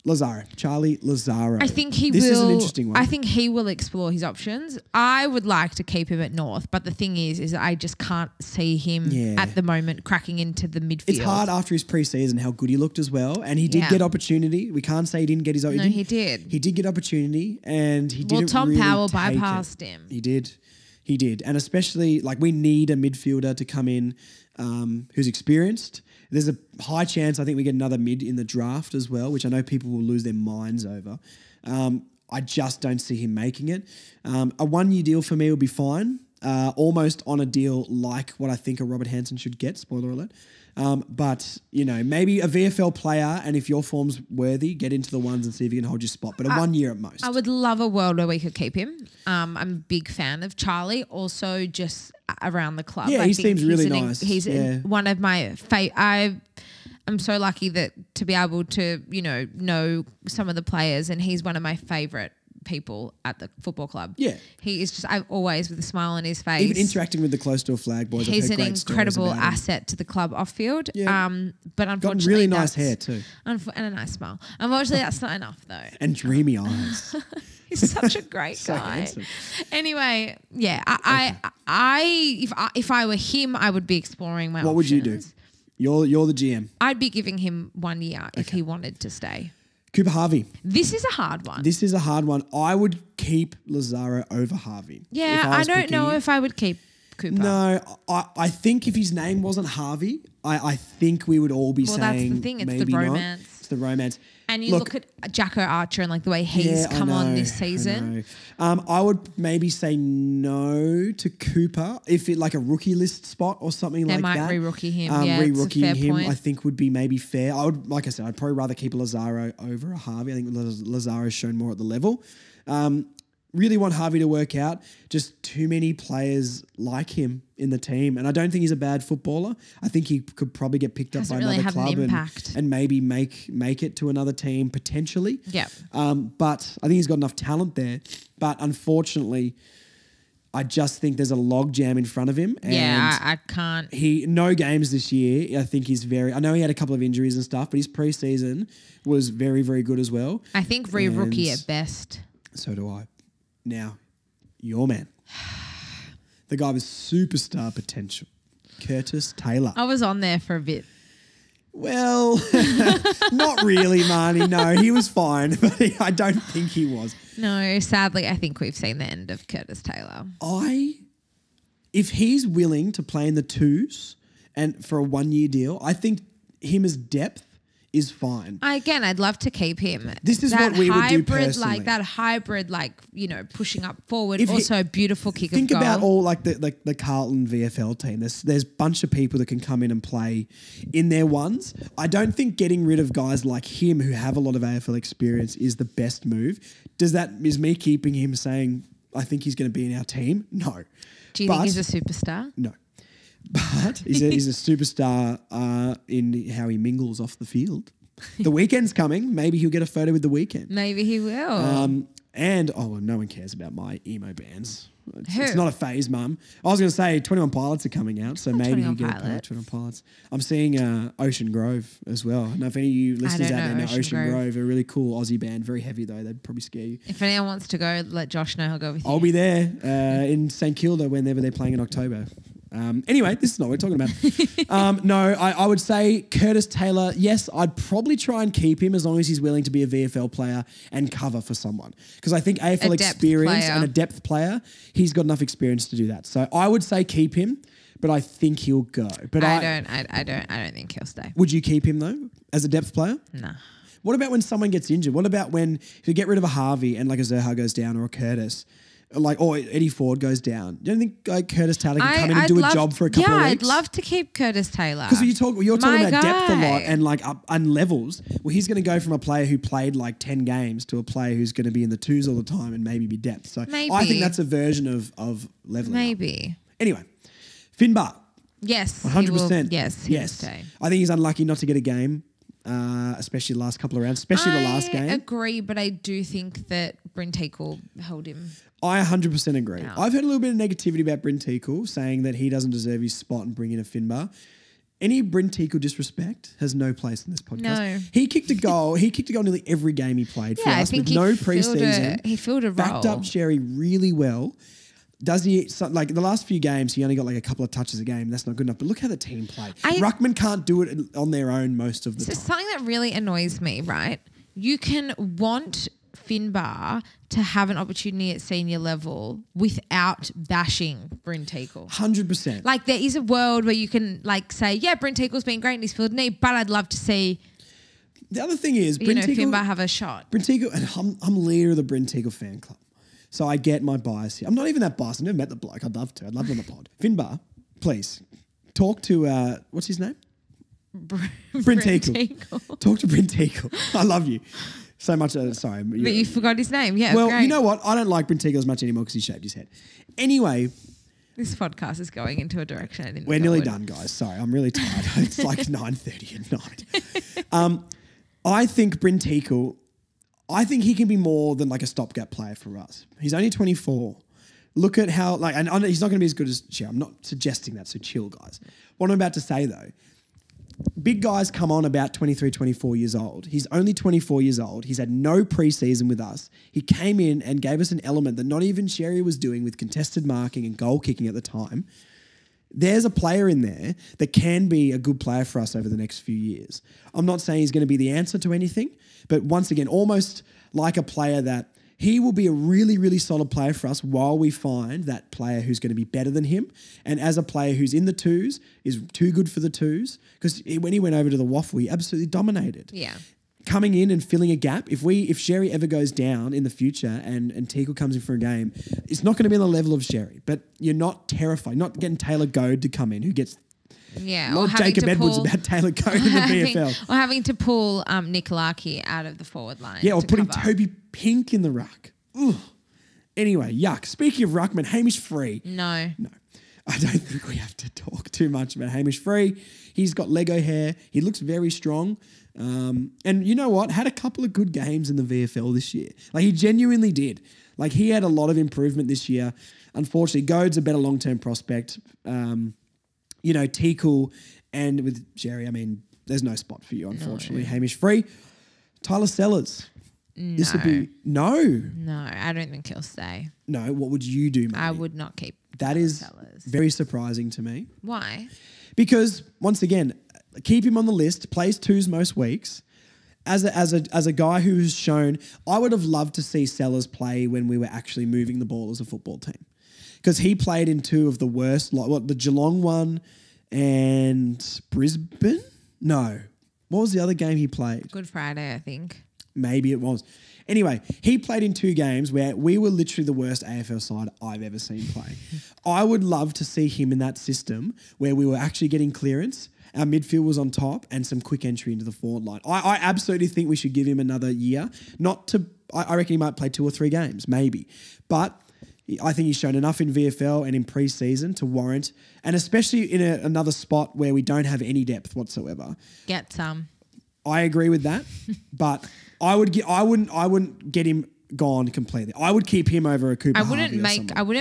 Lazaro, Charlie Lazaro. I think This is an interesting one. I think he will explore his options. I would like to keep him at North, but the thing is I just can't see him at the moment cracking into the midfield. It's hard after his pre-season how good he looked as well, and he did get opportunity. We can't say he didn't get his. No, he did. He did get opportunity, and he didn't. Well, Tom really Powell take bypassed him. He did, and especially like we need a midfielder to come in who's experienced. There's a high chance I think we get another mid in the draft as well, which I know people will lose their minds over. I just don't see him making it. A 1 year deal for me would be fine. Almost on a deal like what I think a Robert Hansen should get, spoiler alert. But, you know, maybe a VFL player, and if your form's worthy, get into the ones and see if you can hold your spot. But a 1 year at most. I would love a world where we could keep him. I'm a big fan of Charlie, also just around the club. Yeah, he seems really nice. He's one of my I'm so lucky to be able to, you know some of the players, and he's one of my favourite people at the football club. Yeah. He is just, I've always with a smile on his face. Even interacting with the close door flag boys. He's an incredible asset to the club off field. Yeah. But unfortunately, got really nice hair too. And a nice smile. Unfortunately, that's not enough though. And dreamy eyes. He's such a great So guy. handsome. Anyway, yeah, if I were him, I would be exploring my options. What would you do? You're the GM. I'd be giving him 1 year if he wanted to stay. Cooper Harvey. This is a hard one. This is a hard one. I would keep Lazaro over Harvey. Yeah, I don't know if I would keep Cooper. No, I think if his name wasn't Harvey, I think we would all be saying that's the thing. It's maybe the romance. Not. It's the romance. And you look at Jacko Archer and like the way he's come on this season. I would maybe say no to Cooper if it like a rookie list spot or something like that. They might re-rookie him. Re-rookieing him, point. I think would be maybe fair. I would, like I said, I'd probably rather keep a Lazaro over a Harvey. I think Lazaro's shown more at the level. Really want Harvey to work out. Just too many players like him in the team. And I don't think he's a bad footballer. I think he could probably get picked up by another club and maybe make it to another team potentially. Yeah. But I think he's got enough talent there. But unfortunately, I just think there's a log jam in front of him. And I can't. No games this year. I think I know he had a couple of injuries and stuff, but his preseason was very, very good as well. I think re-rookie at best. So do I. Now, your man. The guy with superstar potential. Curtis Taylor. I was on there for a bit. Well, not really, Marnie. No, he was fine, but I don't think he was. No, sadly, I think we've seen the end of Curtis Taylor. If he's willing to play in the twos and for a 1 year deal, I think him as depth is fine. I'd love to keep him. This is what we would do personally. That hybrid, pushing up forward. Also, a beautiful kick of goal. Think about all the Carlton VFL team. There's a bunch of people that can come in and play in their ones. I don't think getting rid of guys like him who have a lot of AFL experience is the best move. Is me keeping him saying I think he's going to be in our team? No. Do you think he's a superstar? No. But he's a superstar in how he mingles off the field. The weekend's coming. Maybe he'll get a photo with the weekend. Maybe he will. No one cares about my emo bands. It's not a phase, Mum. I was going to say 21 Pilots are coming out, so maybe you get a pair of 21 Pilots. I'm seeing Ocean Grove as well. I don't know if any of you listeners out there know Ocean Grove, a really cool Aussie band, very heavy though. They'd probably scare you. If anyone wants to go, let Josh know. He'll go with you. I'll be there in St Kilda whenever they're playing in October. Anyway, this is not what we're talking about. No, I would say Curtis Taylor, yes, I'd probably try and keep him as long as he's willing to be a VFL player and cover for someone. Because I think AFL experience and a depth player, he's got enough experience to do that. So I would say keep him, but I think he'll go. But I don't think he'll stay. Would you keep him though as a depth player? No. What about when someone gets injured? What about when if you get rid of a Harvey and like a Zerha goes down or a Curtis? Or Eddie Ford goes down. Do you think Curtis Taylor can come in and do a job for a couple of weeks? Yeah, I'd love to keep Curtis Taylor. Because you're talking about depth a lot and like and levels. Well, he's going to go from a player who played like 10 games to a player who's going to be in the twos all the time and maybe be depth. So I think that's a version of leveling maybe. Up. Anyway, Finbar. Yes. 100%. Yes. I think he's unlucky not to get a game. Especially the last couple of rounds, especially the last game. I agree, but I do think that Bryn Teakle held him. I 100% agree. Yeah. I've heard a little bit of negativity about Bryn Teakle, saying that he doesn't deserve his spot and bring in a Finbar. Any Bryn Teakle disrespect has no place in this podcast. No. He kicked a goal. He kicked a goal nearly every game he played for us with no preseason. He filled a role. Backed up Sherry really well. Does he, like the last few games, he only got like a couple of touches a game. That's not good enough. But look how the team played. Ruckman can't do it on their own most of the time. Something that really annoys me, right? You can want Finbar to have an opportunity at senior level without bashing Bryn Teakle. 100%. Like there is a world where you can like say, yeah, Bryn Teakle's been great and he's filled a need, but I'd love to see the other thing is Finbar have a shot. Bryn Teakle, and I'm leader of the Bryn Teakle fan club. So I get my bias here. I'm not even that biased. I've never met the bloke. I'd love to. I'd love him on the pod. Finbar, please, talk to, what's his name? Bryn Teakle. Talk to Bryn Teakle. I love you so much. Sorry. But you forgot his name. Yeah, well, great. You know what? I don't like Bryn Teakle as much anymore because he shaved his head. Anyway. This podcast is going into a direction I didn't We're nearly done, guys. Sorry, I'm really tired. It's like 9:30 at night. I think Bryn Teakle... I think he can be more than like a stopgap player for us. He's only 24. Look at how, like, and he's not going to be as good as Cher. I'm not suggesting that, so chill, guys. What I'm about to say, though, big guys come on about 23, 24 years old. He's only 24 years old. He's had no preseason with us. He came in and gave us an element that not even Sherry was doing with contested marking and goal kicking at the time. There's a player in there that can be a good player for us over the next few years. I'm not saying he's going to be the answer to anything, but once again, almost like a player that he will be a really, really solid player for us while we find that player who's going to be better than him. And as a player who's in the twos, is too good for the twos, because when he went over to the Waffle, he absolutely dominated. Yeah. Coming in and filling a gap. If Sherry ever goes down in the future and Teakle comes in for a game, it's not going to be on the level of Sherry. But you're not terrified. You're not getting Taylor Goad to come in, who gets or Jacob Edwards about Taylor Goad in the VFL. Or having to pull Nikolaki out of the forward line. Yeah, or putting Toby Pink in the ruck. Ugh. Anyway, yuck. Speaking of ruckman, Hamish Free. No. I don't think we have to talk too much about Hamish Free. He's got Lego hair. He looks very strong. And you know what? Had a couple of good games in the VFL this year. Like he genuinely did. Like he had a lot of improvement this year. Unfortunately, Goad's a better long-term prospect. Teakle and with Jerry, I mean, there's no spot for you, unfortunately. No. Hamish Free. Tyler Sellers. No. This would be... No, I don't think he'll stay. No, what would you do, Marnie? I would not keep That Tyler is Sellers. Very surprising to me. Why? Because, once again, keep him on the list, plays twos most weeks. As a guy who's shown... I would have loved to see Sellers play when we were actually moving the ball as a football team. Because he played in two of the worst... the Geelong one and Brisbane? No. What was the other game he played? Good Friday, I think. Maybe it was. Anyway, he played in two games where we were literally the worst AFL side I've ever seen play. I would love to see him in that system where we were actually getting clearance, our midfield was on top, and some quick entry into the forward line. I absolutely think we should give him another year. I reckon he might play 2 or 3 games, maybe. But I think he's shown enough in VFL and in pre-season to warrant, and especially in another spot where we don't have any depth whatsoever. Get some. I agree with that, but I wouldn't get him gone completely. I would keep him over a Cooper. I wouldn't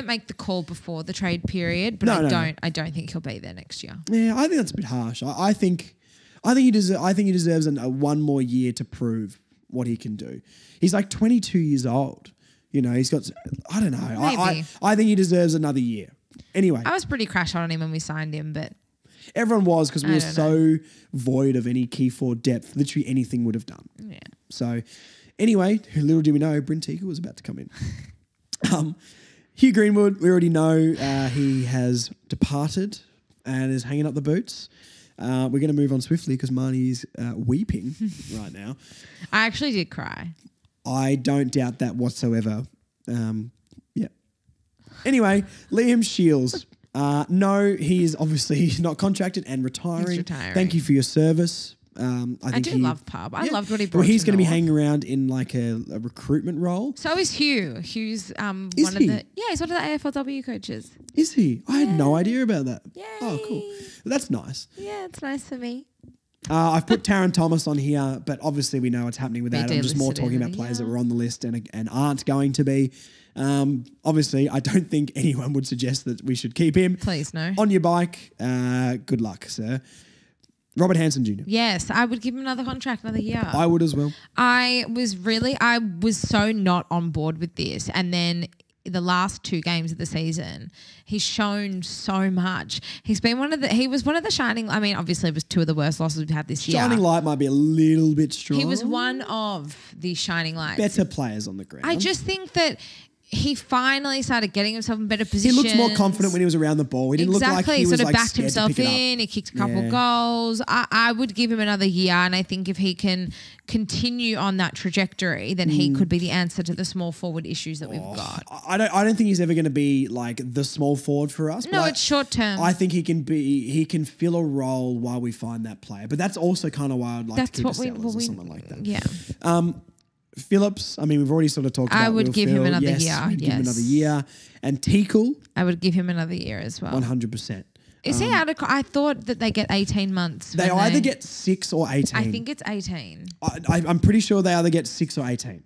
make the call before the trade period, but I don't think he'll be there next year. Yeah, I think that's a bit harsh. I think he deserves one more year to prove what he can do. He's like 22 years old. You know, he's got, I don't know. Maybe. I think he deserves another year. Anyway, I was pretty crash on him when we signed him, but everyone was because we I were don't so void of any key forward depth. Literally anything would have done. yeah. So anyway, little do we know, Bryn Teagle was about to come in. Hugh Greenwood, we already know he has departed and is hanging up the boots. We're going to move on swiftly because Marnie's weeping right now. I actually did cry. I don't doubt that whatsoever. Yeah. Anyway, Liam Shields. No, he's obviously not contracted and retiring. He's retiring. Thank you for your service. I do love pub. I loved what he brought. Well, he's to going to be North. hanging around in like a recruitment role. So is Hugh. Hugh's one Is of he? the he's one of the AFLW coaches. Is he? I had no idea about that. Yay. Oh, cool. Well, that's nice. Yeah, it's nice for me. I've put Taron Thomas on here, but obviously we know what's happening with that. I'm just more delisted talking him, about players that were on the list and aren't going to be. Obviously, I don't think anyone would suggest that we should keep him. Please no. On your bike, good luck, sir. Robert Hansen Jr. Yes, I would give him another contract, another year. I would as well. I was so not on board with this, and then the last 2 games of the season, he's shown so much. He was one of the shining. I mean, obviously, it was 2 of the worst losses we've had this year. Shining light might be a little bit strong. He was one of the shining lights. Better players on the ground. I just think that he finally started getting himself in better positions. He looked more confident when he was around the ball. He didn't look like he was sort of like backed scared to himself pick it up. in. He kicked a couple of goals. I would give him another year, and I think if he can continue on that trajectory, then he could be the answer to the small forward issues that we've got. I don't think he's ever going to be like the small forward for us. No, it's short term. I think he can fill a role while we find that player. But that's also kind of why I'd like to keep a Sellers or someone like that. Yeah. Phillips, I mean, we've already sort of talked about I would Will give him Phil. another Yes, year. we'd give him another year. And Teagle, I would give him another year as well. 100%. Is he out of? I thought that they get 18 months. They when either get 6 or 18. I think it's 18. I'm pretty sure they either get 6 or 18.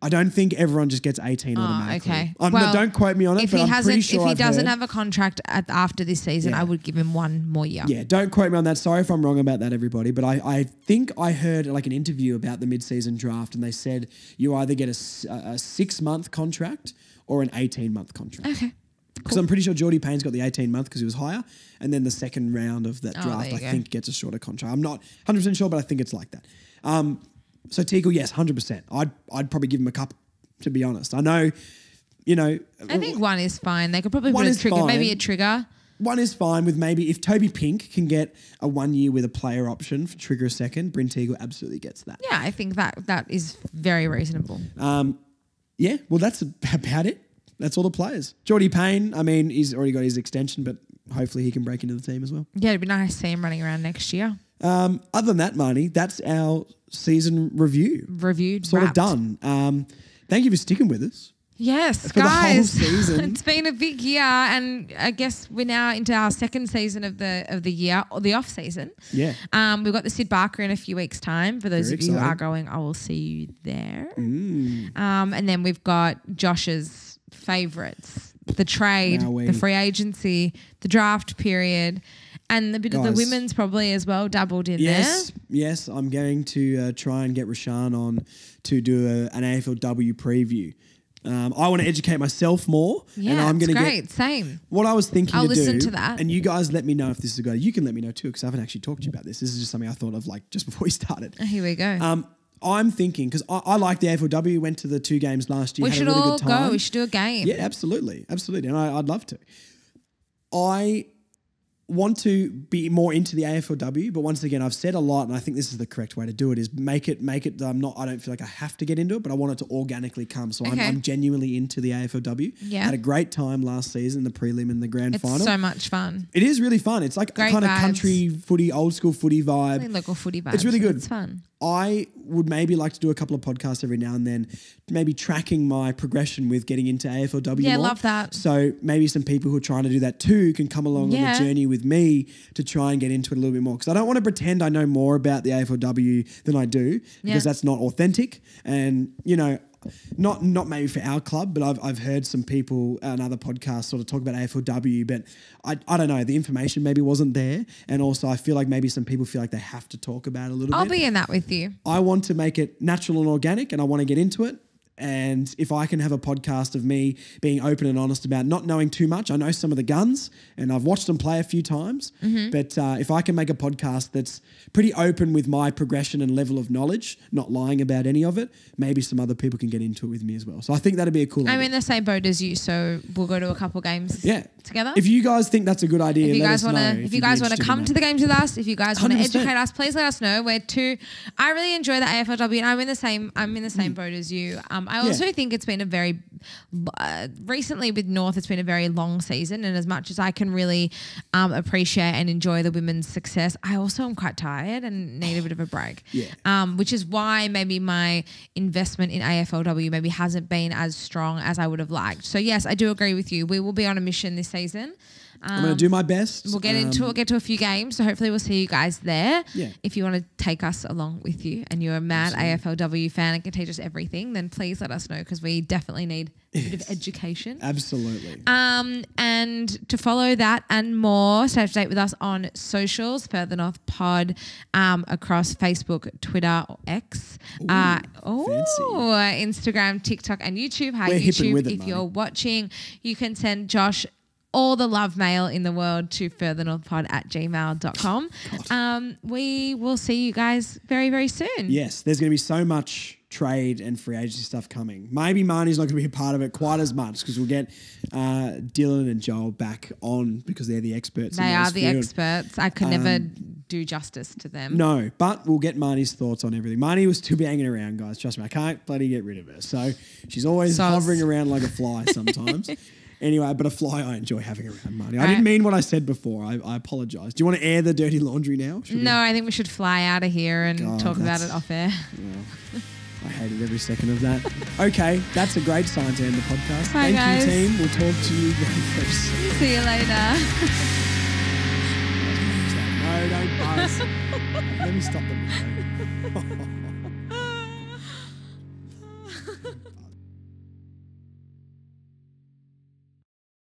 I don't think everyone just gets 18 automatically. Okay. No, don't quote me on it, but I'm pretty sure if he I've doesn't heard. have a contract after this season, I would give him 1 more year. Yeah, don't quote me on that. Sorry if I'm wrong about that, everybody. But I think I heard like an interview about the mid-season draft, and they said you either get a 6-month contract or an 18-month contract. Okay. Because I'm pretty sure Geordie Payne's got the 18-month because he was higher, and then the second round of that draft, I go. think, gets a shorter contract. I'm not 100% sure, but I think it's like that. So Teagle, yes, 100%. I'd probably give him a couple, to be honest. I know, I think 1 is fine. They could probably One put a is trigger, fine. maybe a trigger. 1 is fine with maybe if Toby Pink can get a 1 year with a player option for trigger a second, Bryn Teagle absolutely gets that. Yeah, I think that is very reasonable. Yeah, well, that's about it. That's all the players. Geordie Payne, I mean, he's already got his extension, but hopefully he can break into the team as well. Yeah, it'd be nice to see him running around next year. Other than that, Marnie, that's our season review. Reviewed, Sort wrapped. of done. Thank you for sticking with us. Yes, For guys, the whole season. it's been a big year, and I guess we're now into our second season of the year, or the off season. Yeah. We've got the Sid Barker in a few weeks' time. For those Very of you who are exciting. going, I will see you there. And then we've got Josh's favourites: the trade, Wowee. the free agency, the draft period, and a bit of the Guys. women's probably as well dabbled in Yes, I'm going to try and get Rashaan on to do an AFLW preview. I want to educate myself more. there. and I'm it's going to great. get Same. what I was thinking I'll to listen do. to that. And you guys let me know if this is a good idea. You can let me know too, because I haven't actually talked to you about this. This is just something I thought of like just before we started. Here we go. I'm thinking, because I like the AFLW, went to the 2 games last year, we had should a really all good time. go. We should do a game. Yeah, absolutely. And I'd love to. I want to be more into the AFLW, but once again, I've said a lot, and I think this is the correct way to do it, is make it I don't feel like I have to get into it, but I want it to organically come. So Okay. I'm genuinely into the AFLW. Yeah. Had a great time last season, the prelim and the grand It's final. so much fun. It is really fun. It's like Great a kind of vibes. country footy, old school footy vibe. Really local footy vibes. It's really good. It's fun. I would maybe like to do a couple of podcasts every now and then, maybe tracking my progression with getting into AFLW Yeah, more. love that. So maybe some people who are trying to do that too can come along on Yeah. the journey with me to try and get into it a little bit more. Because I don't want to pretend I know more about the AFLW than I do, because that's not authentic. And, not maybe for our club, but I've heard some people on other podcasts sort of talk about AFLW, but I don't know, the information maybe wasn't there. And also I feel like maybe some people feel like they have to talk about it a little I'll bit. be in that with you. I want to make it natural and organic, and I want to get into it. And if I can have a podcast of me being open and honest about not knowing too much, I know some of the guns and I've watched them play a few times, but if I can make a podcast that's pretty open with my progression and level of knowledge, not lying about any of it, maybe some other people can get into it with me as well. So I think that'd be a cool idea. I'm in the same boat as you, so we'll go to a couple games together. If you guys think that's a good idea, if you let guys us want know. to, if you guys want to come to the games with us, if you guys want to 100%. educate us, please let us know. I really enjoy the AFLW, and I'm in the same boat as you. I also think it's been a very recently with North, it's been a very long season, and as much as I can really appreciate and enjoy the women's success, I also am quite tired and need a bit of a break. Which is why maybe my investment in AFLW maybe hasn't been as strong as I would have liked. So yes, I do agree with you. We will be on a mission this season. I'm going to do my best. We'll get to a few games, so hopefully we'll see you guys there. Yeah. If you want to take us along with you and you're a mad AFLW fan and can teach us everything, then please let us know, because we definitely need a bit of education. Absolutely. And to follow that and more, stay up to date with us on socials, Further North Pod, across Facebook, Twitter, or X, Instagram, TikTok, and YouTube. We're YouTube, with it, if Marnie. you're watching, you can send Josh all the love mail in the world to furthernorthpod@gmail.com. We will see you guys very, very soon. Yes, there's going to be so much trade and free agency stuff coming. Maybe Marnie's not going to be a part of it quite as much, because we'll get Dylan and Joel back on because they're the experts. They are the experts. I could never do justice to them. No, but we'll get Marnie's thoughts on everything. Marnie will still be hanging around, guys. Trust me, I can't bloody get rid of her. So she's always hovering around like a fly sometimes. Anyway, but a fly I enjoy having around, Marnie. I didn't mean what I said before. I apologise. Do you want to air the dirty laundry now? I think we should fly out of here and talk about it off air. Well, I hated every second of that. Okay, that's a great sign to end the podcast. Bye, guys. Thank you, team. We'll talk to you very soon. See you later. No, don't buzz. Let me stop the video.